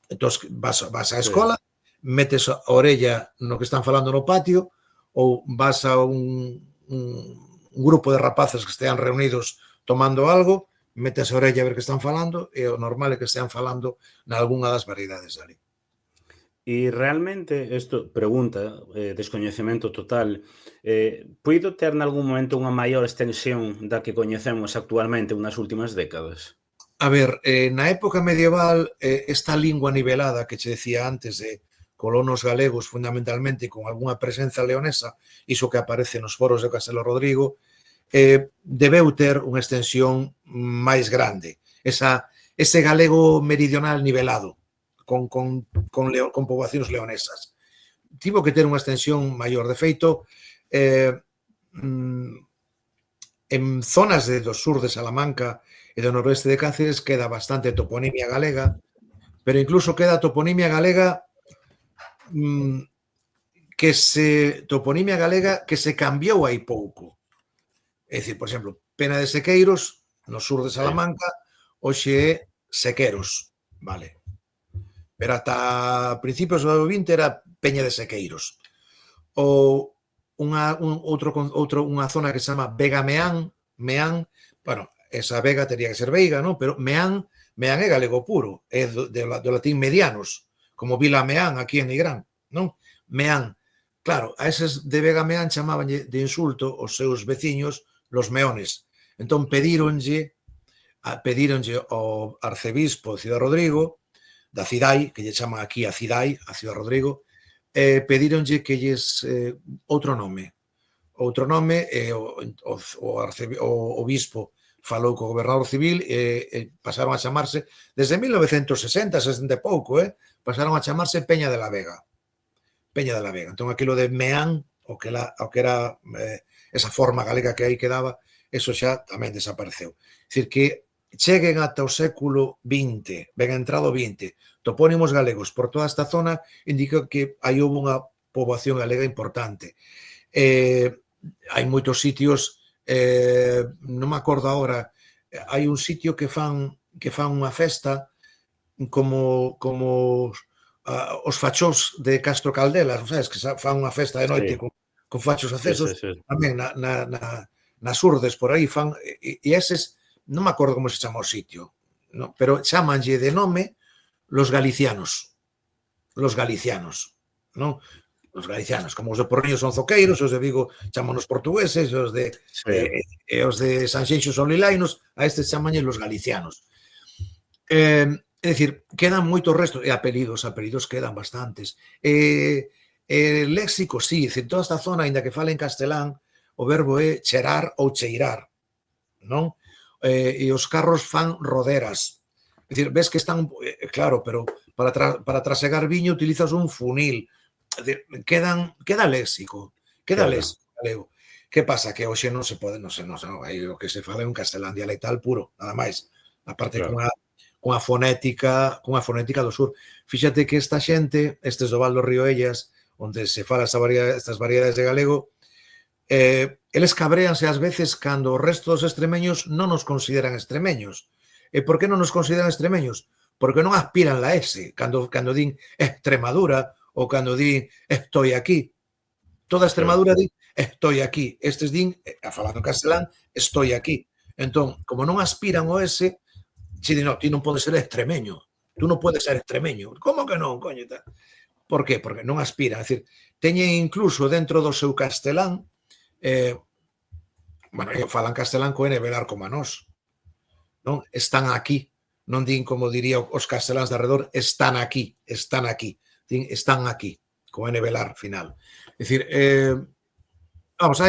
S2: Entón, vas á escola, metes a orella no que están falando no patio, ou vas a un grupo de rapaces que estean reunidos tomando algo, metes a orella a ver que están falando e o normal é que estean falando nalgúnha das variedades ali.
S1: E realmente, isto pregunta, descoñecemento total, puido ter nalgún momento unha maior extensión da que coñecemos actualmente nas últimas décadas?
S2: A ver, na época medieval, esta lingua nivelada que che decía antes de colonos galegos fundamentalmente con algunha presenza leonesa, iso que aparece nos foros de Castelo Rodrigo, debeu ter unha extensión máis grande. Ese galego meridional nivelado con poboacións leonesas. Tivo que ter unha extensión maior. De feito, en zonas do sur de Salamanca e do noroeste de Cáceres queda bastante toponimia galega, pero incluso queda toponimia galega que se cambiou hai pouco. É dicir, por exemplo, Pena de Sequeiros, no sur de Salamanca, hoxe é Sequeros, vale? Pero ata principios do XX era Peña de Sequeiros. Ou unha zona que se chama Vega Meán, bueno, esa Vega teria que ser Veiga, non? Pero Meán é galego puro, é do latín medianos, como Vila Meán aquí en Nigrán, non? Meán. Claro, a eses de Vega Meán chamaban de insulto os seus veciños los meones. Entón pedíronlle ao arcebispo de Ciudad Rodrigo, da Cidai, que lle chaman aquí a Cidai, a Ciudad Rodrigo, pedíronlle que lles outro nome. Outro nome, o obispo falou co gobernador civil e pasaron a chamarse, desde 1960, 60 e pouco, pasaron a chamarse Peña de la Vega. Peña de la Vega. Entón, aquilo de Meán, o que era esa forma galega que aí quedaba, eso xa tamén desapareceu. É dicir, que cheguen ata o século XX, ben entrado XX, topónimos galegos por toda esta zona, indica que aí houve unha poboación galega importante. Hai moitos sitios, non me acordo agora, hai un sitio que fan unha festa como os fachós de Castro Caldelas, sabes, que fan unha festa de noite con fachos acesos, tamén nas urdes por aí fan, e eses, non me acordo como se chama o sitio, pero chamanlle de nome los galicianos, non? Os galicianos, como os de Porriño son zoqueiros, os de Vigo chaman os portugueses, os de Sanxenxo son lilainos, a estes chamanlle los galicianos. É dicir, quedan moitos restos, e apelidos quedan bastantes. Léxico, sí, en toda esta zona, ainda que fale en castelán, o verbo é cherar ou cheirar, non? E os carros fan roderas. É dicir, ves que están, claro, pero para trasegar viño utilizas un funil. Queda léxico galego. Que pasa? Que hoxe non se pode, non, aí o que se fala é un castelán dialectal puro, nada máis. Aparte
S1: Claro,
S2: cunha fonética do sur. Fíxate que esta xente, estes do Val do Río Ellas, onde se fala estas variedades de galego, eles cabréanse ás veces cando o resto dos extremeños non nos consideran extremeños. E por que non nos consideran extremeños? Porque non aspiran la S, cando din Extremadura ou cando din estoy aquí. Toda
S1: claro.
S2: Extremadura di estoy aquí. Estes din, falando en castelán, estoy aquí. Entón, como non aspiran o S, si di, no, ti non podes ser extremeño. Tú non podes ser extremeño. Como que non, coño? Por qué? Porque non aspiran. É dicir, teñen incluso dentro do seu castelán, bueno, falan castelán co N velar como a nós. Non? Están aquí. Non din como diría os casteláns de arredor, están aquí. Din, están aquí. Co N velar final. É dicir, vamos, a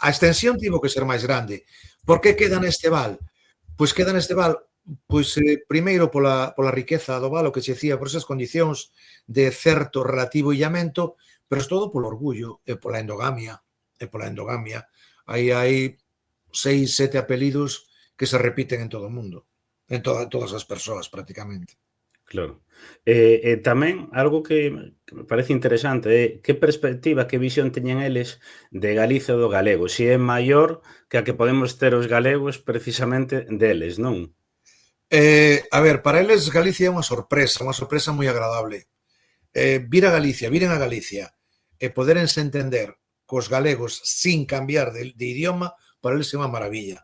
S2: extensión tivo que ser máis grande. Por que queda neste val? Pois queda neste val, pois primeiro pola riqueza do val, o que se decía, por esas condicións de certo relativo illamento, pero todo polo orgullo e pola endogamia. Aí hai 6, 7 apelidos que se repiten en todo o mundo, en todas as persoas prácticamente.
S1: Claro. Tamén algo que me parece interesante é que perspectiva, que visión teñen eles de Galicia ou do galego, se é maior que a que podemos ter os galegos precisamente deles, non?
S2: A ver, para eles Galicia é unha sorpresa moi agradable. Viren a Galicia e poderense entender cos galegos sin cambiar de idioma, para eles é unha maravilla.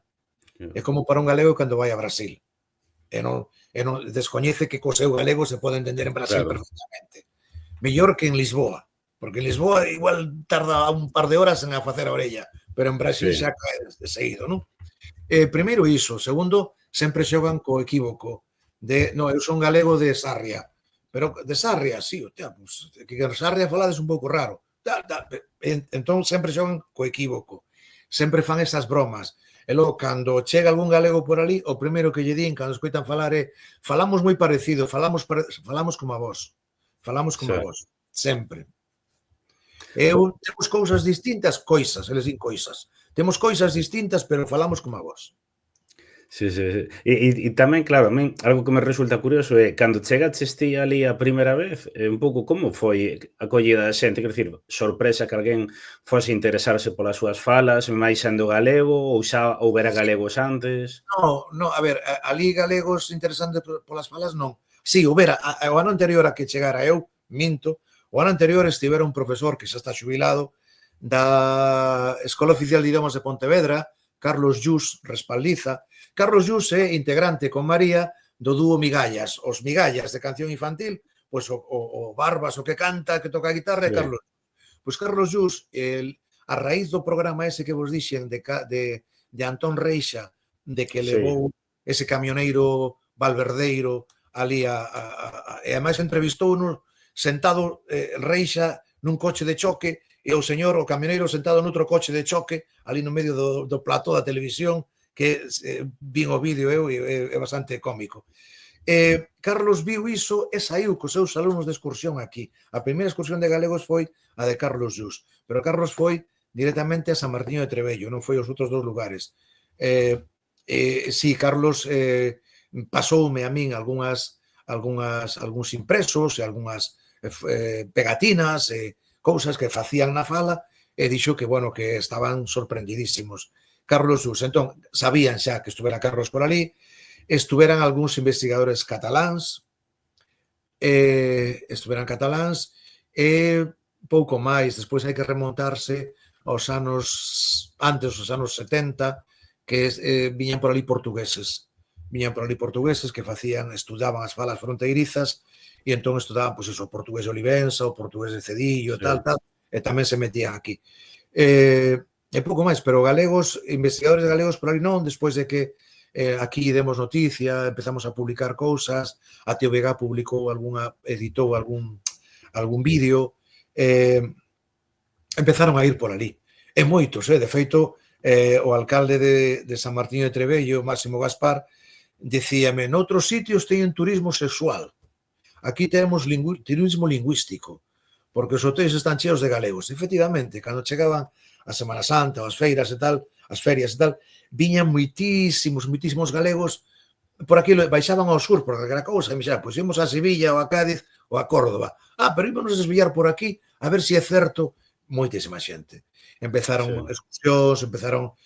S2: É como para un galego cando vai a Brasil. E non descoñece que co seu galego se pode entender en Brasil
S1: Claro.
S2: perfectamente. Mellor que en Lisboa, porque en Lisboa igual tarda un par de horas en a facer a orella, pero en Brasil
S1: Sí.
S2: xa cae de seguido, non? Primeiro iso, segundo, sempre xogan co equívoco de, no, eu son galego de Sarria, pero de Sarria, sí, hostia, pues, que Sarria falades un pouco raro, entón sempre xogan co equívoco, sempre fan esas bromas. E logo, cando chega algún galego por ali, o primeiro que lle din, cando escoitan falar é falamos moi parecido, falamos como a vos. Sempre. Temos cousas distintas, eles din coisas. Temos coisas distintas, pero falamos como a vos.
S1: Sí. E tamén, claro, a min algo que me resulta curioso é cando chegaches ti ali a primeira vez, un pouco como foi a acollida da xente, quero dicir, sorpresa que alguén fose interesarse polas súas falas, máis sendo galego ou xa houbera galegos antes?
S2: No, a ver, ali galegos interesantes polas falas non. Si, houbera, o ano anterior a que chegara eu, minto, o ano anterior estivera un profesor que xa está xubilado da Escola Oficial de Idiomas de Pontevedra, Carlos Llús Respaldiza. Carlos Llús é integrante con María do dúo Migallas. Os Migallas de canción infantil, pois o Barbas, o que canta, que toca a guitarra, é Carlos Llús. Pois Carlos Llús, a raíz do programa ese que vos dixen de Antón Reixa, de que levou ese camioneiro valverdeiro ali e ademais entrevistou sentado Reixa nun coche de choque e o señor, o camioneiro, sentado noutro coche de choque ali no medio do plató da televisión, que vin o vídeo eu e é bastante cómico. Carlos viu iso e saiu cos seus alumnos de excursión aquí. A primeira excursión de galegos foi a de Carlos Llús, pero Carlos foi directamente a San Martiño de Trebello, non foi aos outros dous lugares. Si, Carlos pasoume a min algúns impresos e algunhas pegatinas e cousas que facían na fala e dixo que, bueno, que estaban sorprendidísimos. Carlos Llús, entón, sabían xa que estuvera Carlos por ali, estuveran algúns investigadores cataláns, e pouco máis, despois hai que remontarse aos anos 70, que viñan por ali portugueses que estudaban as falas fronteirizas e entón estudaban, pois, o portugués de Olivenza, o portugués de Cedillo, tal, e tamén se metían aquí. E pouco máis, pero investigadores galegos por ali non, despois de que aquí demos noticia, empezamos a publicar cousas, a TVG editou algún vídeo, empezaron a ir por ali. E moitos, de feito, o alcalde de San Martiño de Trebello, Máximo Gaspar, dicíame, noutros sitios teñen turismo sexual, aquí temos turismo lingüístico, porque os hotéis están cheos de galegos. Efectivamente, cando chegaban a Semana Santa, as feiras e tal, as ferias e tal, viñan moitísimos galegos por aquí, baixaban ao sur, por aquela cousa, e me dixeran, pois ímos a Sevilla ou a Cádiz ou a Córdoba. Pero ímonos desviar por aquí, a ver se é certo, moitísima xente. Empezaron excursións, empezaron,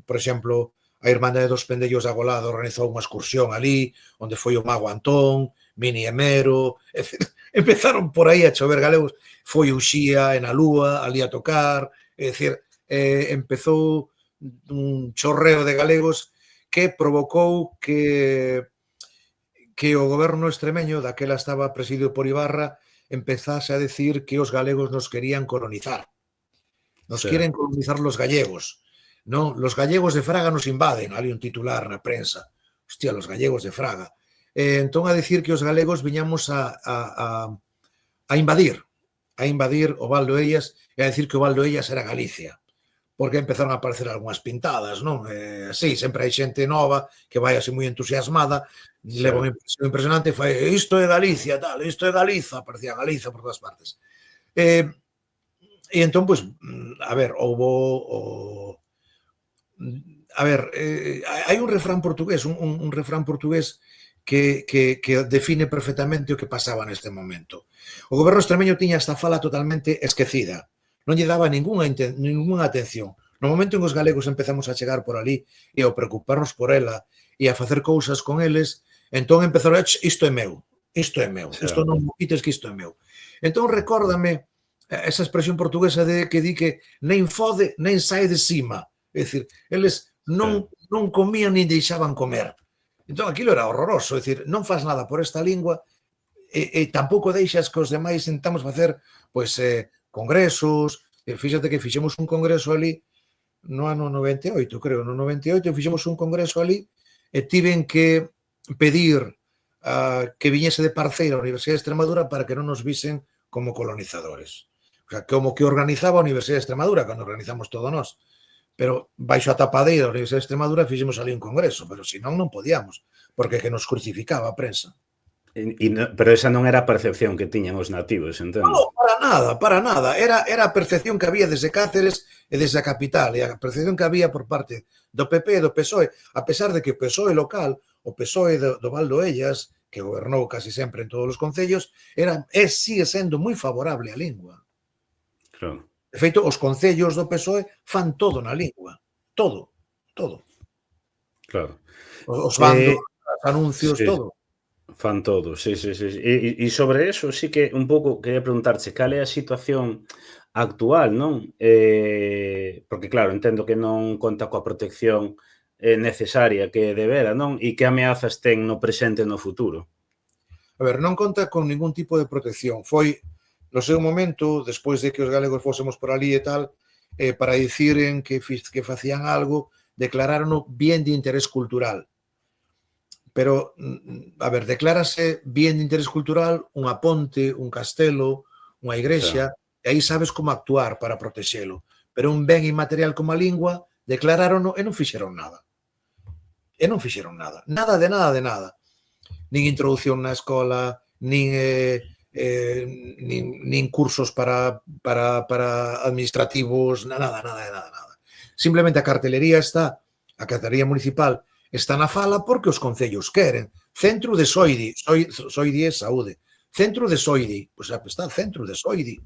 S2: por exemplo, a Irmandade dos Pendellos de Agolado organizou unha excursión ali, onde foi o Mago Antón, Mini Emero, empezaron por aí a chover galegos, foi Uxía en a Lúa, ali a tocar, é dicir, empezou un chorreo de galegos que provocou que o goberno extremeño, daquela estaba presidido por Ibarra, empezase a decir que os galegos nos querían colonizar. Nos quieren colonizar los gallegos. Non, los gallegos de Fraga nos invaden, ali un titular na prensa. Hostia, los gallegos de Fraga. Entón a decir que os galegos viñamos a invadir o Val do Ellas e a decir que o Val do Ellas era Galicia. Porque empezaron a aparecer algunhas pintadas, non? Así, sempre hai xente nova que vai así moi entusiasmada, leva unha impresión impresionante e fai, isto é Galicia, tal, isto é Galiza, aparecía Galiza por todas partes. E entón, pois, a ver, hai un refrán portugués, un refrán portugués que define perfectamente o que pasaba neste momento. O goberno extremeño tiña esta fala totalmente esquecida. Non lle daba ningunha atención. No momento en que os galegos empezamos a chegar por ali e a preocuparnos por ela e a facer cousas con eles, entón empezaron a dizer, isto é meu, isto non mo quites que isto é meu. Entón recórdame esa expresión portuguesa de que di que nen fode, nen sae de cima. É dicir, eles non comían nin deixaban comer. Entón aquilo era horroroso, é dicir, non faz nada por esta lingua e tampouco deixas que os demais intentamos facer, pois, congresos, fíxate que fixemos un congreso ali no ano 98, creo, no 98 fixemos un congreso ali e tiven que pedir que viñese de parceira a Universidade de Extremadura para que non nos visen como colonizadores. O sea, como que organizaba a Universidade de Extremadura, cando organizamos todo nós. Pero baixo a tapadeira da Universidade de Extremadura fixemos ali un congreso, pero senón non podíamos, porque que nos crucificaba a prensa.
S1: Pero esa non era a percepción que tiñan os nativos, entendo?
S2: Non, para nada. Era a percepción que había desde Cáceres e desde a capital, e a percepción que había por parte do PP e do PSOE, a pesar de que o PSOE local, o PSOE do Val do Ellas, que gobernou casi sempre en todos os concellos, sigue sendo moi favorable á lingua.
S1: Claro.
S2: De feito, os concellos do PSOE fan todo na lingua. Todo.
S1: Claro.
S2: Os bandos, os anuncios, todo.
S1: Fan todo, sí. E sobre eso, sí que un pouco quería preguntarche cal é a situación actual, non? Porque, claro, entendo que non conta coa protección necesaria que debera, non? E que ameazas ten no presente e no futuro?
S2: A ver, non conta con ningún tipo de protección. Foi, no seu momento, despois de que os galegos fósemos por ali e tal, para diciren que facían algo, declarárono bien de interés cultural. Pero, a ver, declárase bien de interés cultural unha ponte, un castelo, unha igrexa, e aí sabes como actuar para protexelo. Pero un ben inmaterial como a lingua, declarárono e non fixeron nada. Nada de nada. Nin introducción na escola, nin cursos para administrativos, nada. Simplemente a cartelería municipal está na fala porque os concellos queren. Centro de Soidi é saúde. Centro de Soidi, pois está centro de Soidi.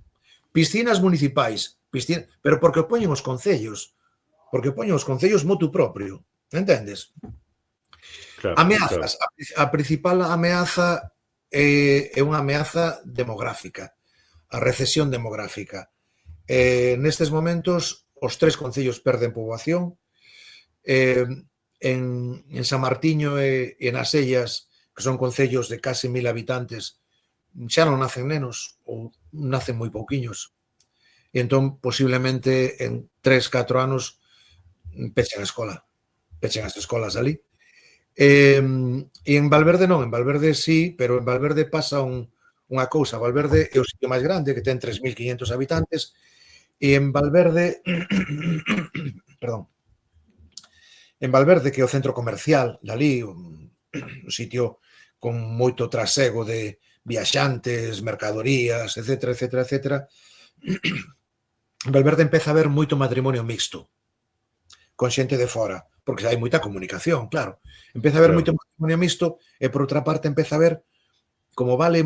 S2: Piscinas municipais, pero porque o poñen os concellos. Porque poñen os concellos motu propio. Entendes?
S1: Claro,
S2: Ameazas. A principal ameaza é unha ameaza demográfica. A recesión demográfica. Nestes momentos, os 3 concellos perden poboación. En San Martiño e nas Ellas, que son concellos de case 1000 habitantes, xa non nacen nenos ou nacen moi pouquiños. E entón, posiblemente, en 3-4 anos pechen as escolas ali. E en Valverde non, en Valverde sí, pero en Valverde pasa unha cousa. Valverde é o sitio máis grande, que ten 3500 habitantes, e en Valverde perdón, en Valverde, que é o centro comercial dali, un sitio con moito trasego de viaxantes, mercadorías, etcétera, etcétera, etcétera, Valverde empeza a ver moito matrimonio mixto con xente de fora, porque hai moita comunicación, claro. Empeza a ver moito matrimonio mixto e, por outra parte, empeza a ver como vale,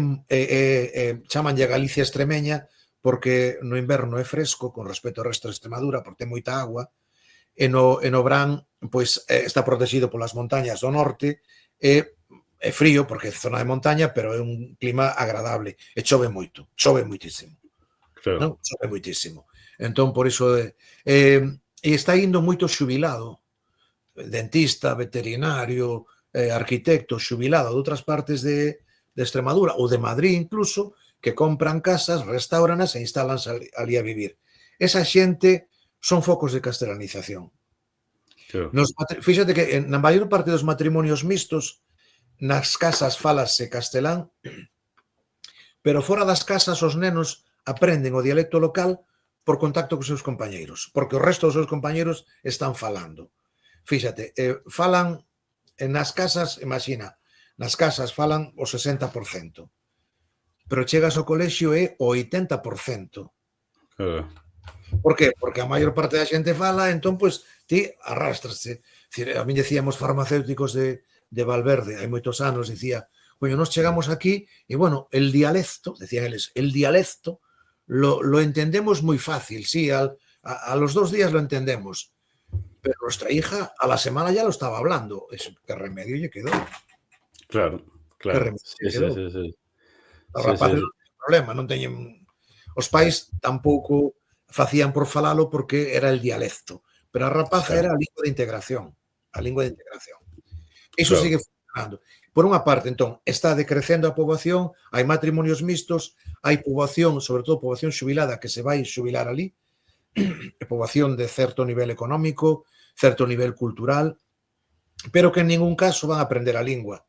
S2: chamanlle a Galicia extremeña porque no inverno é fresco con respecto ao resto de Extremadura, porque ten moita agua, e no verán pois, está protegido polas montañas do norte, e é frío porque é zona de montaña, pero é un clima agradable, e chove moito, chove moitísimo. Non? Chove moitísimo. Entón, por iso, e está indo moito xubilado, dentista, veterinario, arquitecto, xubilado de outras partes de Extremadura ou de Madrid incluso, que compran casas, restauranas e instalanse ali a vivir. Esa xente son focos de castelanización. Fíxate que na maior parte dos matrimonios mixtos nas casas falase castelán, pero fora das casas os nenos aprenden o dialecto local por contacto cos seus compañeiros, porque o resto dos seus compañeiros están falando. Fíxate, falan nas casas, imagina, nas casas falan o 60%, pero chegas ao colexio é o 80%. Por que? Porque a maior parte da xente fala, entón, pois, ti arrastraste. A mí decíamos farmacéuticos de Valverde, hai moitos anos, dicía, bueno, nos chegamos aquí e, bueno, el dialecto, decían eles, el dialecto lo entendemos moi fácil, sí, a los 2 días lo entendemos, pero nuestra hija a la semana ya lo estaba hablando. ¿Qué remedio lle quedou?
S1: Claro, claro.
S2: Sí. Os rapaces non teñen problema, non teñen... Os pais tampouco facían por falalo porque era el dialecto, pero a rapaza era a lingua de integración. A lingua de integración. Iso sigue funcionando. Por unha parte, entón, está decrecendo a poboación, hai matrimonios mixtos, hai poboación, sobre todo poboación xubilada, que se vai xubilar ali, poboación de certo nivel económico, certo nivel cultural, pero que en ningún caso van a aprender a lingua.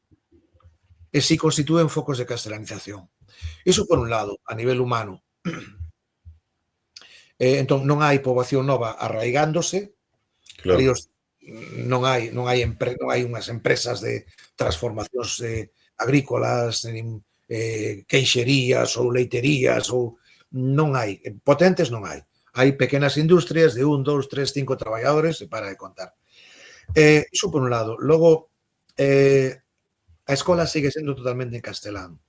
S2: E si constitúen focos de castelanización. Iso por un lado, a nivel humano. Entón, non hai poboación nova arraigándose, non hai unhas empresas de transformacións agrícolas, queixerías ou leiterías, ou non hai, potentes non hai. Hai pequenas industrias de 1, 2, 3, 5 traballadores e para de contar. Iso por un lado. Logo, a escola sigue sendo totalmente en castelán.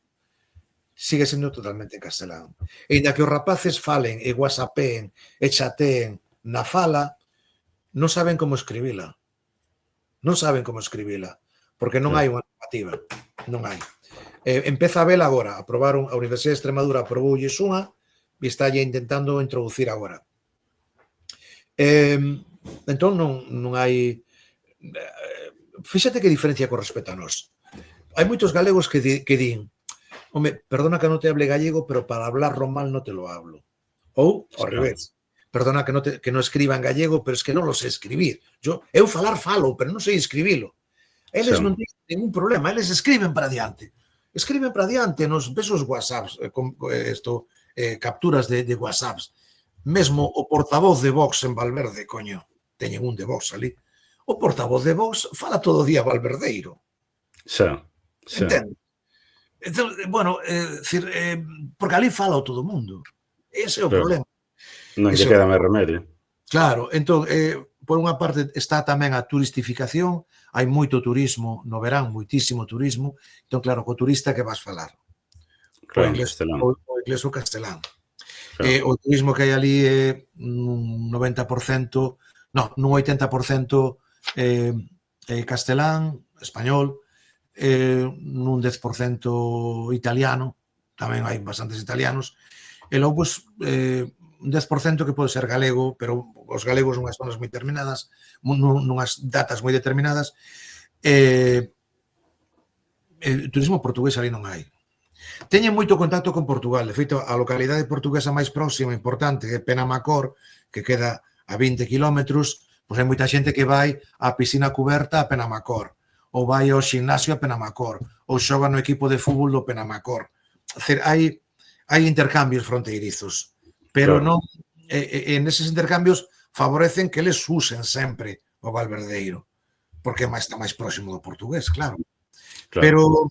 S2: Sigue sendo totalmente en castelán. E inda que os rapaces falen e whatsappeen e chateen na fala, non saben como escribila. Non saben como escribila, porque non hai unha normativa. Non hai. Empeza a vela agora. A Universidade de Extremadura aproboulles unha e está intentando introducir agora. Entón, non hai... Fíxate que diferencia con respecto a nós. Hai moitos galegos que din, home, perdona que non te hable gallego, pero para hablarlo mal non te lo hablo. Ou, ao revés. Perdona que non escriba en gallego, pero es que non lo sei escribir. Eu falo, pero non sei escribilo. Eles non teñen ningún problema, eles escriben para diante. Escriben para diante nos besos whatsapps, capturas de whatsapps. Mesmo o portavoz de Vox en Valverde, coño, teñen un de Vox ali. O portavoz de Vox fala todo o día valverdeiro. Entende? Bueno, porque ali fala todo o mundo. Ese é o problema.
S1: Non lle queda máis remedio.
S2: Claro, entón, por unha parte está tamén a turistificación, hai moito turismo no verán, moitísimo turismo, entón, claro, co turista que vas falar? O inglés ou castelán. O turismo que hai ali é un 90%, non, un 80% castelán, español, nun 10% italiano, tamén hai bastantes italianos, e logo, un 10% que pode ser galego, pero os galegos nunhas zonas moi determinadas, nunhas datas moi determinadas. Turismo portugués ali non hai. Teñen moito contacto con Portugal. De feito, a localidade portuguesa máis próxima, importante, é Penamacor, que queda a 20 kilómetros, pois hai moita xente que vai á piscina cuberta a Penamacor, ou vai ao ximnasio a Penamacor, ou xoga no equipo de fútbol do Penamacor. Hai intercambios fronteirizos, pero non, neses intercambios favorecen que eles usen sempre o valverdeiro, porque está máis próximo do portugués, claro. Pero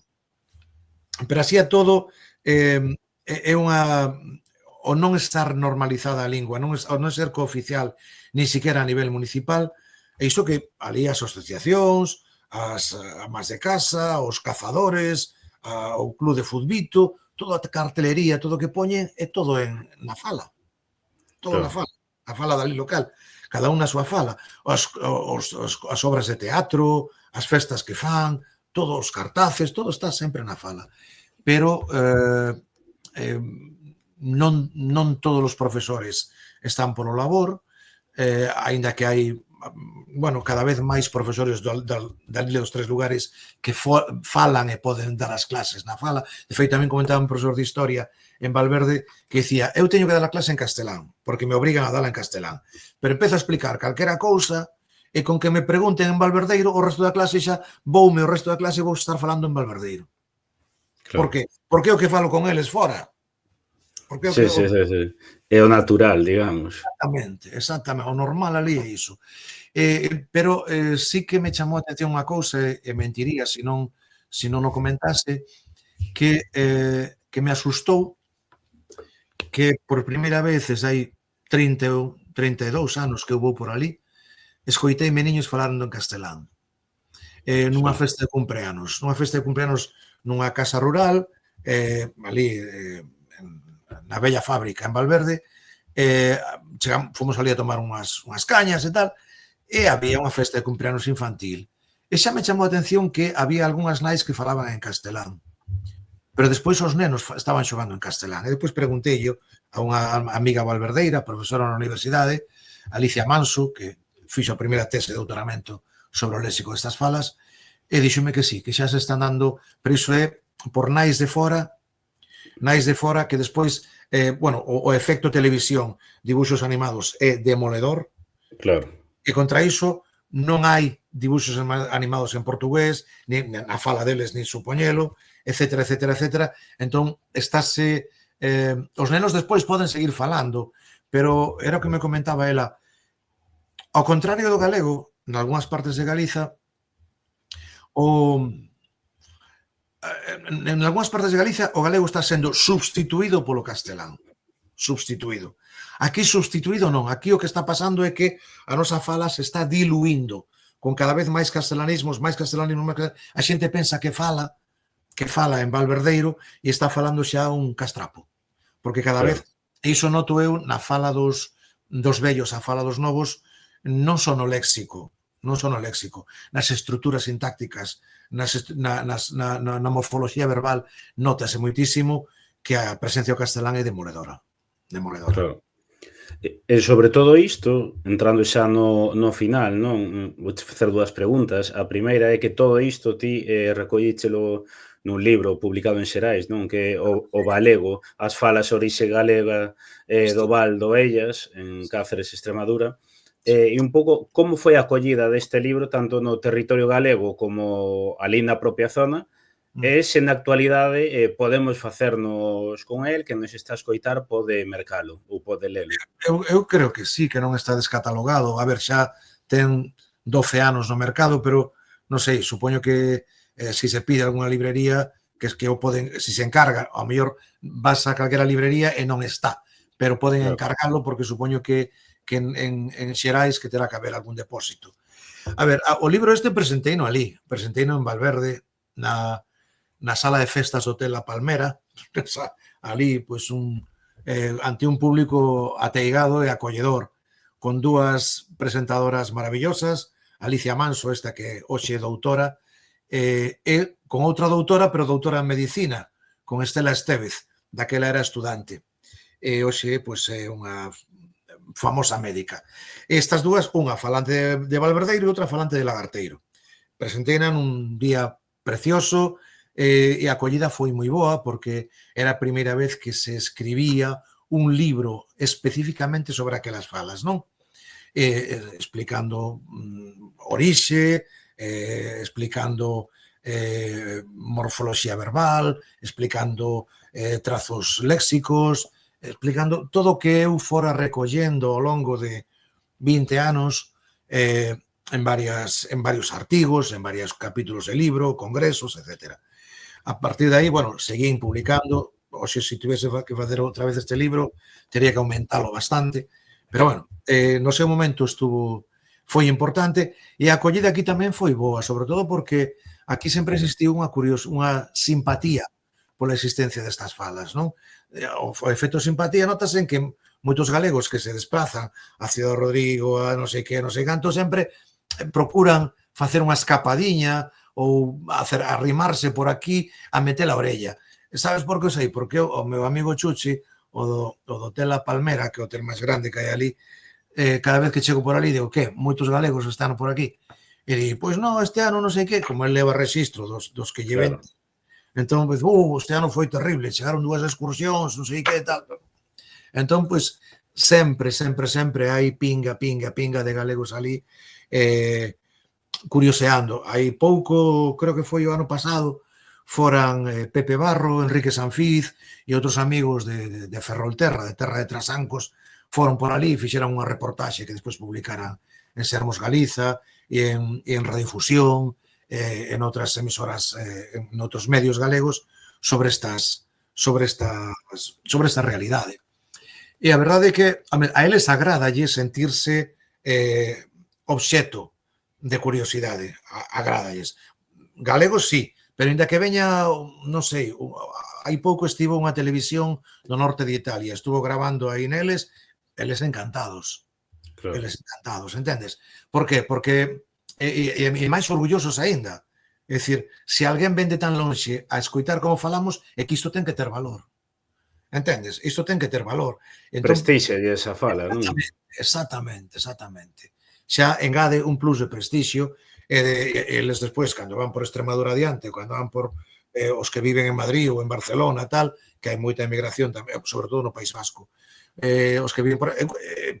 S2: Pero así a todo, é unha... o non estar normalizada a lingua, o non ser cooficial, ni siquiera a nivel municipal, e iso que ali as asociacións, as amas de casa, os cazadores, o club de futbito, toda a cartelería, todo o que poñen, é todo na fala. Todo na
S1: Claro.
S2: fala. A fala dali local. Cada unha a súa fala. As obras de teatro, as festas que fan, todos os cartaces, todo está sempre na fala. Pero non todos os profesores están polo labor, aínda que hai, bueno, cada vez máis profesores dali dos tres lugares que falan e poden dar as clases na fala. De feito, tamén comentaba un profesor de historia en Valverde que dicía, eu teño que dar a clase en castelán, porque me obrigan a dala en castelán, pero empezo a explicar calquera cousa e con que me pregunten en valverdeiro, o resto da clase xa voume o resto da clase vou estar falando en valverdeiro. Por
S1: Claro.
S2: que? Porque é o que falo con eles fora. Porque é o que...
S1: Sí. É o natural, digamos.
S2: Exactamente. O normal ali é iso. Pero sí que me chamou a atención unha cousa, e mentiría se non o comentase, que me asustou que por primeira vez, hai 32 anos que eu vou por ali, escoitei meniños falando en castelán. Nunha festa de cumpleanos. Nunha festa de cumpleanos nunha casa rural, ali na bella fábrica en Valverde, fomos ali a tomar unhas cañas e tal, e había unha festa de cumpleanos infantil. E xa me chamou a atención que había algunhas nais que falaban en castelán. Pero despois os nenos estaban xogando en castelán. E despois preguntei a unha amiga valverdeira, profesora na universidade, Alicia Manso, que fixo a primeira tese de doutoramento sobre o léxico destas falas, e díxome que sí, que xa se están dando, pero iso é por nais de fora que despois, bueno, o efecto televisión, dibuxos animados é demoledor.
S1: Claro.
S2: E contra iso non hai dibuxos animados en portugués, nin na fala deles, nin supoñelo, etcétera. Entón, estáse... os nenos despois poden seguir falando, pero era o que me comentaba ela. Ao contrario do galego, en algunhas partes de Galiza, en algunhas partes de Galiza o galego está sendo substituído polo castelán. Substituído. Aquí substituído non. Aquí o que está pasando é que a nosa fala se está diluindo con cada vez máis castelanismos. A xente pensa que fala en valverdeiro e está falando xa un castrapo. Porque cada vez, iso noto eu na fala dos vellos, a fala dos novos, non son o léxico, nas estruturas sintácticas, na morfoloxía verbal, notase moitísimo que a presencia do castelán é demoledora.
S1: Claro. E sobre todo isto, entrando xa no final, non? Vou te facer dúas preguntas. A primeira é que todo isto ti recollíchelo nun libro publicado en Xerais, non? Que o galego, as falas orixe galega do Val do Ellas, en Cáceres, Extremadura. E un pouco, como foi a acollida deste libro, tanto no territorio galego como ali na propia zona, e se na actualidade podemos facernos con el, que nos está a escoitar pode mercalo ou pode lelo.
S2: Eu creo que sí, que non está descatalogado. A ver, xa ten 12 anos no mercado, pero non sei, supoño que se se pide algunha librería, que o poden, se se encarga, ao mellor vas a calquera librería e non está, pero poden encargalo porque supoño que en Xerais que terá que haber algún depósito. A ver, o libro este presenteino ali, presenteino en Valverde, na sala de festas do Hotel La Palmera, ali, pois, ante un público ateigado e acolledor, con dúas presentadoras maravillosas, Alicia Manso, esta que hoxe é doutora, e con outra doutora, pero doutora en medicina, con Estela Estévez, daquela era estudante. E hoxe, pois, é unha famosa médica. Estas dúas, unha falante de Valverdeiro e outra falante de Lagarteiro. Presenteina nun día precioso, e a acollida foi moi boa porque era a primeira vez que se escribía un libro especificamente sobre aquelas falas, non? Explicando orixe, explicando morfoloxía verbal, explicando trazos léxicos, explicando todo o que eu fora recollendo ao longo de 20 anos en varios artigos, en varios capítulos de libro, congresos, etcétera. A partir de aí, bueno, seguín publicando, hoxe se tivese que facer outra vez este libro, teria que aumentalo bastante, pero bueno, no seu momento foi importante e a acollida aquí tamén foi boa, sobre todo porque aquí sempre existiu unha simpatía pola existencia destas falas, non? O efecto simpatía notas en que moitos galegos que se desplazan a Ciudad Rodrigo, a non sei que, non sei canto, sempre procuran facer unha escapadiña ou arrimarse por aquí a meter a orella. E sabes por que sei? Porque o meu amigo Chuchi, o do Hotel La Palmera, que é o hotel máis grande que hai ali, cada vez que chego por ali digo, que? Moitos galegos están por aquí? E di, pois non, este ano non sei que, como ele leva registro dos que lle ven. Entón, pois, este ano foi terrible, chegaron 2 excursións, non sei que, tal. Entón, pois, sempre hai pinga de galegos ali, curioseando. Hai pouco, creo que foi o ano pasado, foran Pepe Barro, Enrique Sanfiz e outros amigos de Ferrolterra, de Terra de Trasancos, foron por ali e fixeran unha reportaxe que despois publicaran en Sermos Galiza e en Radiofusión, en outras emisoras, en outros medios galegos sobre esta realidade. E a verdade é que a eles agradalle sentirse obxeto de curiosidade, agradalles. Galegos sí, pero ainda que veña, non sei, hai pouco estivo unha televisión do norte de Italia, estuvo grabando aí neles, eles encantados. Claro. Eles encantados, entendes? Por qué? Porque, e máis orgullosos aínda, é dicir, se alguén vende tan lonxe a escoitar como falamos, é que isto ten que ter valor. Entendes? Isto ten que ter valor.
S1: Entón, prestixe esa fala, non?
S2: Exactamente. Xa engade un plus de prestixio e eles despois, cando van por Extremadura adiante, cando van por os que viven en Madrid ou en Barcelona, tal, que hai moita emigración tamén, sobre todo no País Vasco, os que viven por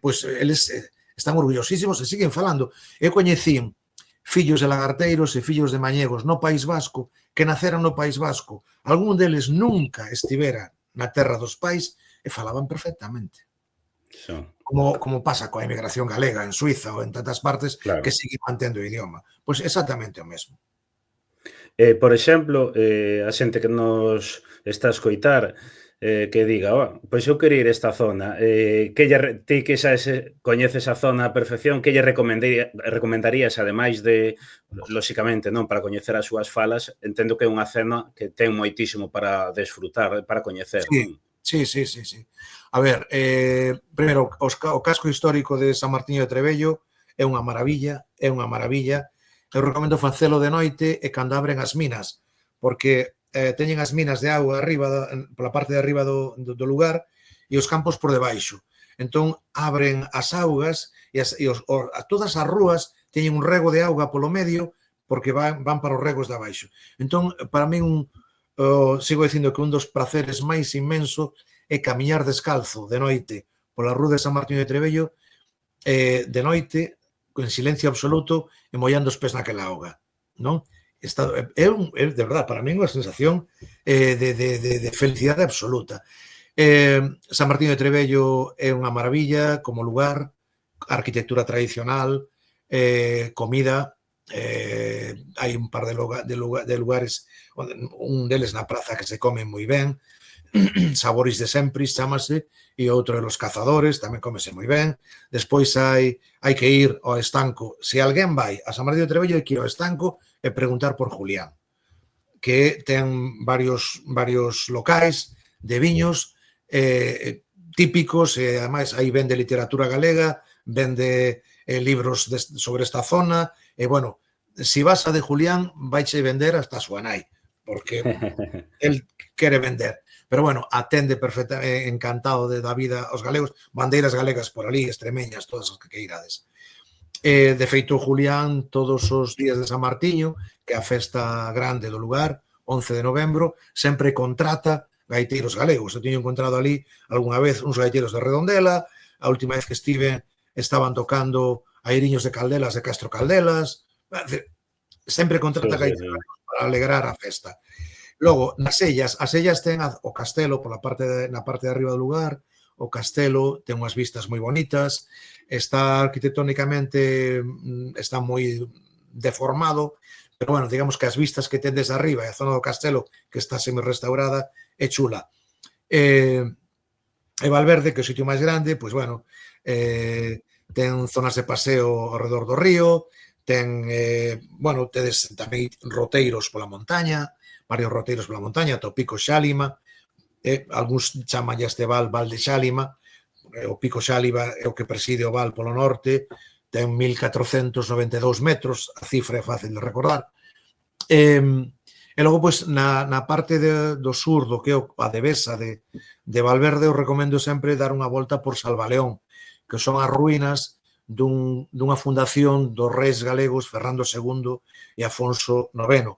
S2: pois eles están orgullosísimos e siguen falando. Eu coñecín fillos de lagarteiros e fillos de mañegos no País Vasco que naceran no País Vasco. Algún deles nunca estivera na terra dos pais e falaban perfectamente. Como pasa coa emigración galega en Suiza ou en tantas partes, claro, que sigue mantendo o idioma. Pois exactamente o mesmo.
S1: Por exemplo, a xente que nos está a escoitar, que diga, pois eu quero ir a esta zona, ti que xa coñeces a zona a perfección, que lle recomendarías, ademais de, lóxicamente, non, para coñecer as súas falas, entendo que é unha zona que ten moitísimo para desfrutar, para coñecer.
S2: Sí. A ver, primeiro, o casco histórico de San Martiño de Trebello é unha maravilla. Eu recomendo facelo de noite e cando abren as minas, porque teñen as minas de auga arriba, pola parte de arriba do lugar e os campos por debaixo. Entón, abren as augas e todas as rúas teñen un rego de auga polo medio porque van para os regos de abaixo. Entón, para min, sigo dicindo que un dos praceres máis inmenso é camiñar descalzo de noite pola rúa de San Martiño de Trebello, de noite, en silencio absoluto e mollando os pés naquela auga, non? De verdad, para mí é unha sensación de felicidade absoluta. San Martiño de Trebello é unha maravilla como lugar, arquitectura tradicional, comida, hai un par de lugares, un deles na praza que se come moi ben, Sabores de Sempris chamase, e outro de los cazadores, tamén comese moi ben. Despois hai que ir ao estanco. Se alguén vai a San Martiño de Trebello, hai que ir ao estanco e preguntar por Julián, que ten varios locais de viños típicos, e ademais aí vende literatura galega, vende libros sobre esta zona, e bueno, se vas a de Julián, vaiche vender hasta a súa nai, porque el quere vender. Pero bueno, atende perfectamente, encantado da vida aos galegos, bandeiras galegas por ali, extremeñas, todas as que irades. De feito, Julián, todos os días de San Martiño, que é a festa grande do lugar, 11 de novembro, sempre contrata gaiteiros galegos. Eu teño encontrado ali algunha vez uns gaiteiros de Redondela, a última vez que estive estaban tocando Airiños de Caldelas, de Castro Caldelas, sempre contrata gaiteiros galegos para alegrar a festa. Logo, as sellas ten o castelo na parte de arriba do lugar, o castelo ten unhas vistas moi bonitas, está arquitectónicamente, está moi deformado, pero bueno, digamos que as vistas que ten desde arriba e a zona do castelo que está semi-restaurada é chula. E Valverde, que é o sitio máis grande, pois bueno, ten zonas de paseo ao redor do río, ten, bueno, tedes tamén roteiros pola montaña, varios roteiros pola montaña, ata o Pico Xálima, algúns chaman este val de Xálima, o Pico Xálima é o que preside o val polo norte, ten 1492 metros, a cifra é fácil de recordar. E logo, pois, na parte do sur, do que é a devesa de Valverde, eu recomendo sempre dar unha volta por Salvaleón, que son as ruínas dunha fundación dos reis galegos Fernando II e Afonso IX.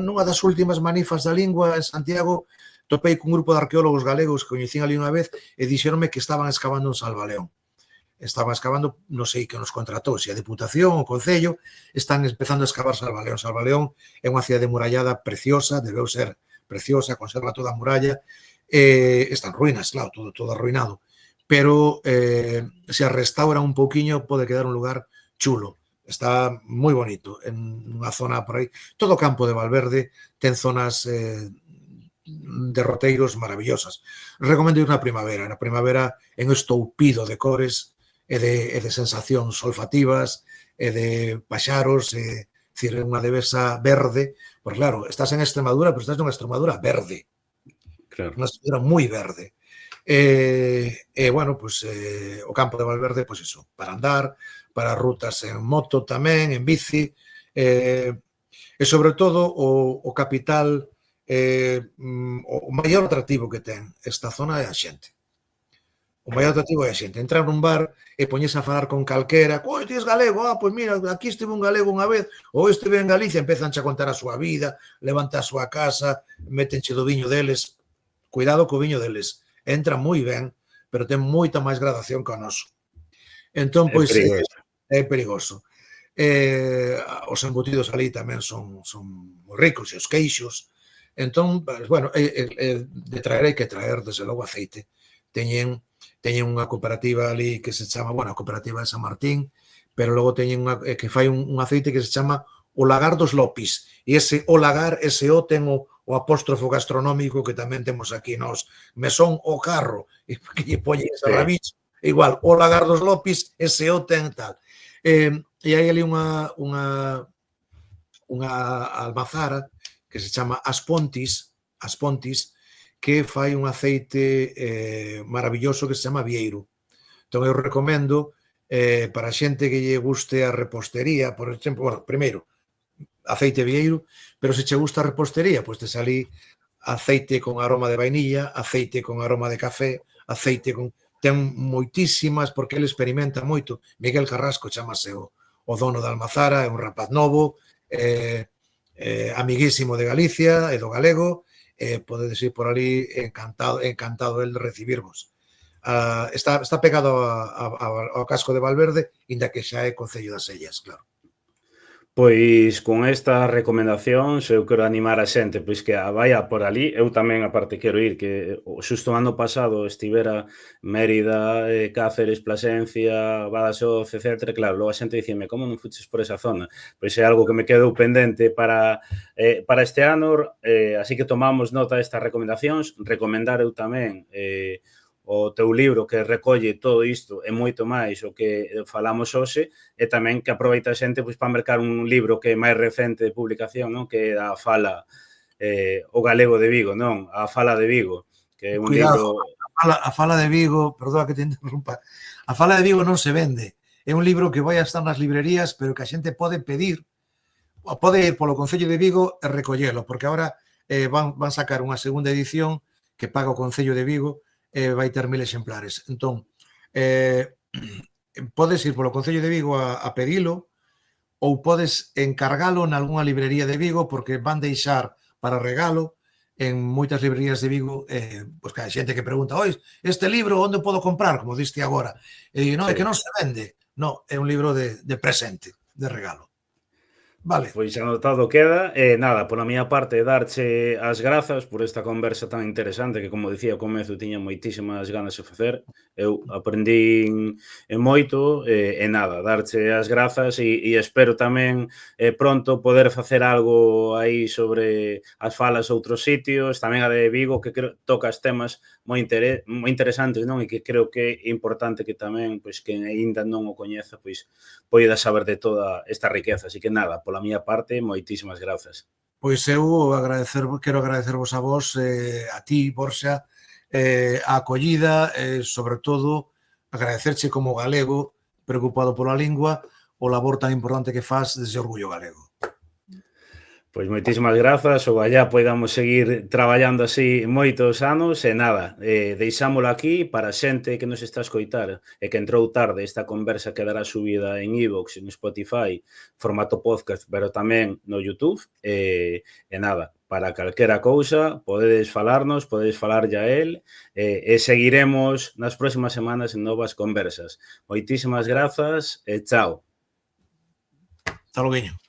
S2: Nunha das últimas manifas da lingua en Santiago, topei cun grupo de arqueólogos galegos que coñecín ali unha vez e dixeronme que estaban excavando en Salvaleón. Estaban excavando, non sei que nos contratou, se a Diputación ou o Concello, están empezando a excavar Salvaleón. Salvaleón é unha cidade murallada preciosa, debeu ser preciosa, conserva toda a muralla, están ruínas, claro, todo arruinado, pero se a restaura un pouquiño pode quedar un lugar chulo. Está moi bonito, en unha zona por aí. Todo o campo de Valverde ten zonas de roteiros maravillosas. Recomendo ir na primavera en estoupido de cores e de sensacións olfativas e de paxaros, decir, unha devesa verde, porque claro, estás en Extremadura, pero estás nunha Extremadura verde,
S1: Claro.
S2: unha Extremadura moi verde. Bueno, pues o campo de Valverde, pues eso, para andar, para rutas en moto tamén, en bici, e sobre todo o capital, o maior atractivo que ten esta zona é a xente. O maior atractivo é a xente. Entrar nun bar e poñerse a falar con calquera. Oi, ti es galego? Pois mira, aquí estive un galego unha vez, ou estive en Galicia, empezanche a contar a súa vida, levanta a súa casa, métenche do viño deles. Cuidado co viño deles. Entra moi ben, pero ten moita máis gradación que o noso. Entón, pois, é perigoso. Os embutidos ali tamén son moi ricos, e os queixos. Entón, bueno, de traer hai que traer, desde logo, aceite. Teñen unha cooperativa ali que se chama, bueno, a cooperativa de San Martín, pero logo teñen que fai un aceite que se chama o Lagar dos Lopis, e ese o Lagar, ese o ten o apóstrofo gastronómico que tamén temos aquí nós, Mesón o Carro, e que lle poñen ese rabicho, igual, o Lagar dos Lopis, ese o ten tal. E hai ali unha almazara que se chama As Pontis, que fai un aceite maravilloso que se chama Vieiro. Entón, eu recomendo para a xente que lle guste a repostería, por exemplo, bueno, primeiro, aceite Vieiro, pero se che gusta a repostería, pois te salí aceite con aroma de vainilla, aceite con aroma de café, aceite con... Ten moitísimas, porque ele experimenta moito. Miguel Carrasco chamase o dono da almazara, é un rapaz novo, amiguísimo de Galicia e do galego, podedes ir por ali, encantado el de recibirvos. Está pegado ao casco de Valverde, inda que xa é Concello das Sellas, claro.
S1: Pois con estas recomendacións eu quero animar a xente pois que a vaya por ali. Eu tamén, aparte, quero ir, que xusto o ano pasado estivera Mérida, Cáceres, Plasencia, Badaxoz, etc. Claro, logo a xente dicime, como non fuches por esa zona? Pois é algo que me quedou pendente para este ano, así que tomamos nota destas recomendacións. Recomendar eu tamén o teu libro que recolle todo isto e moito máis o que falamos hoxe, e tamén que aproveita a xente pois para mercar un libro que é máis recente de publicación, non? Que é a Fala, o galego de Vigo, non? A Fala de Vigo, que é un libro...
S2: A Fala de Vigo, perdón que te interrumpa, a Fala de Vigo non se vende. É un libro que vai a estar nas librerías, pero que a xente pode pedir, pode ir polo Concello de Vigo e recollelo, porque agora van sacar unha segunda edición que paga o Concello de Vigo, vai ter 1000 exemplares. Entón, podes ir polo Concello de Vigo a pedilo, ou podes encargalo en algunha librería de Vigo, porque van deixar para regalo en moitas librerías de Vigo, pois que hai xente que pregunta, oi, este libro onde podo comprar, como diste agora? E digo, non, é que non se vende. Non, é un libro de presente, de regalo. Vale.
S1: Pois anotado queda. Nada, pola miña parte, darche as grazas por esta conversa tan interesante que, como dicía ao comezo, tiña moitísimas ganas de facer. Eu aprendín moito e nada, darche as grazas e espero tamén pronto poder facer algo aí sobre as falas outros sitios, tamén a de Vigo, que creo tocas temas moi interesantes, non? E que creo que é importante que tamén, pois, quen aínda non o coñeza, pois, poida saber de toda esta riqueza. Así que nada, pola miña parte, moitísimas grazas.
S2: Pois eu quero agradecervos a vos, a ti, Borxa, a acollida, sobre todo, agradecerche como galego, preocupado pola lingua, o labor tan importante que faz desde Orgullo Galego.
S1: Pois moitísimas grazas, ojalá poidamos seguir traballando así moitos anos e nada, deixámolo aquí para a xente que nos está a escoitar e que entrou tarde. Esta conversa quedará subida en iVoox, en Spotify, formato podcast, pero tamén no YouTube e nada, para calquera cousa podedes falarnos, podedes falarlle a él e seguiremos nas próximas semanas en novas conversas. Moitísimas grazas e chao.
S2: Hasta logo.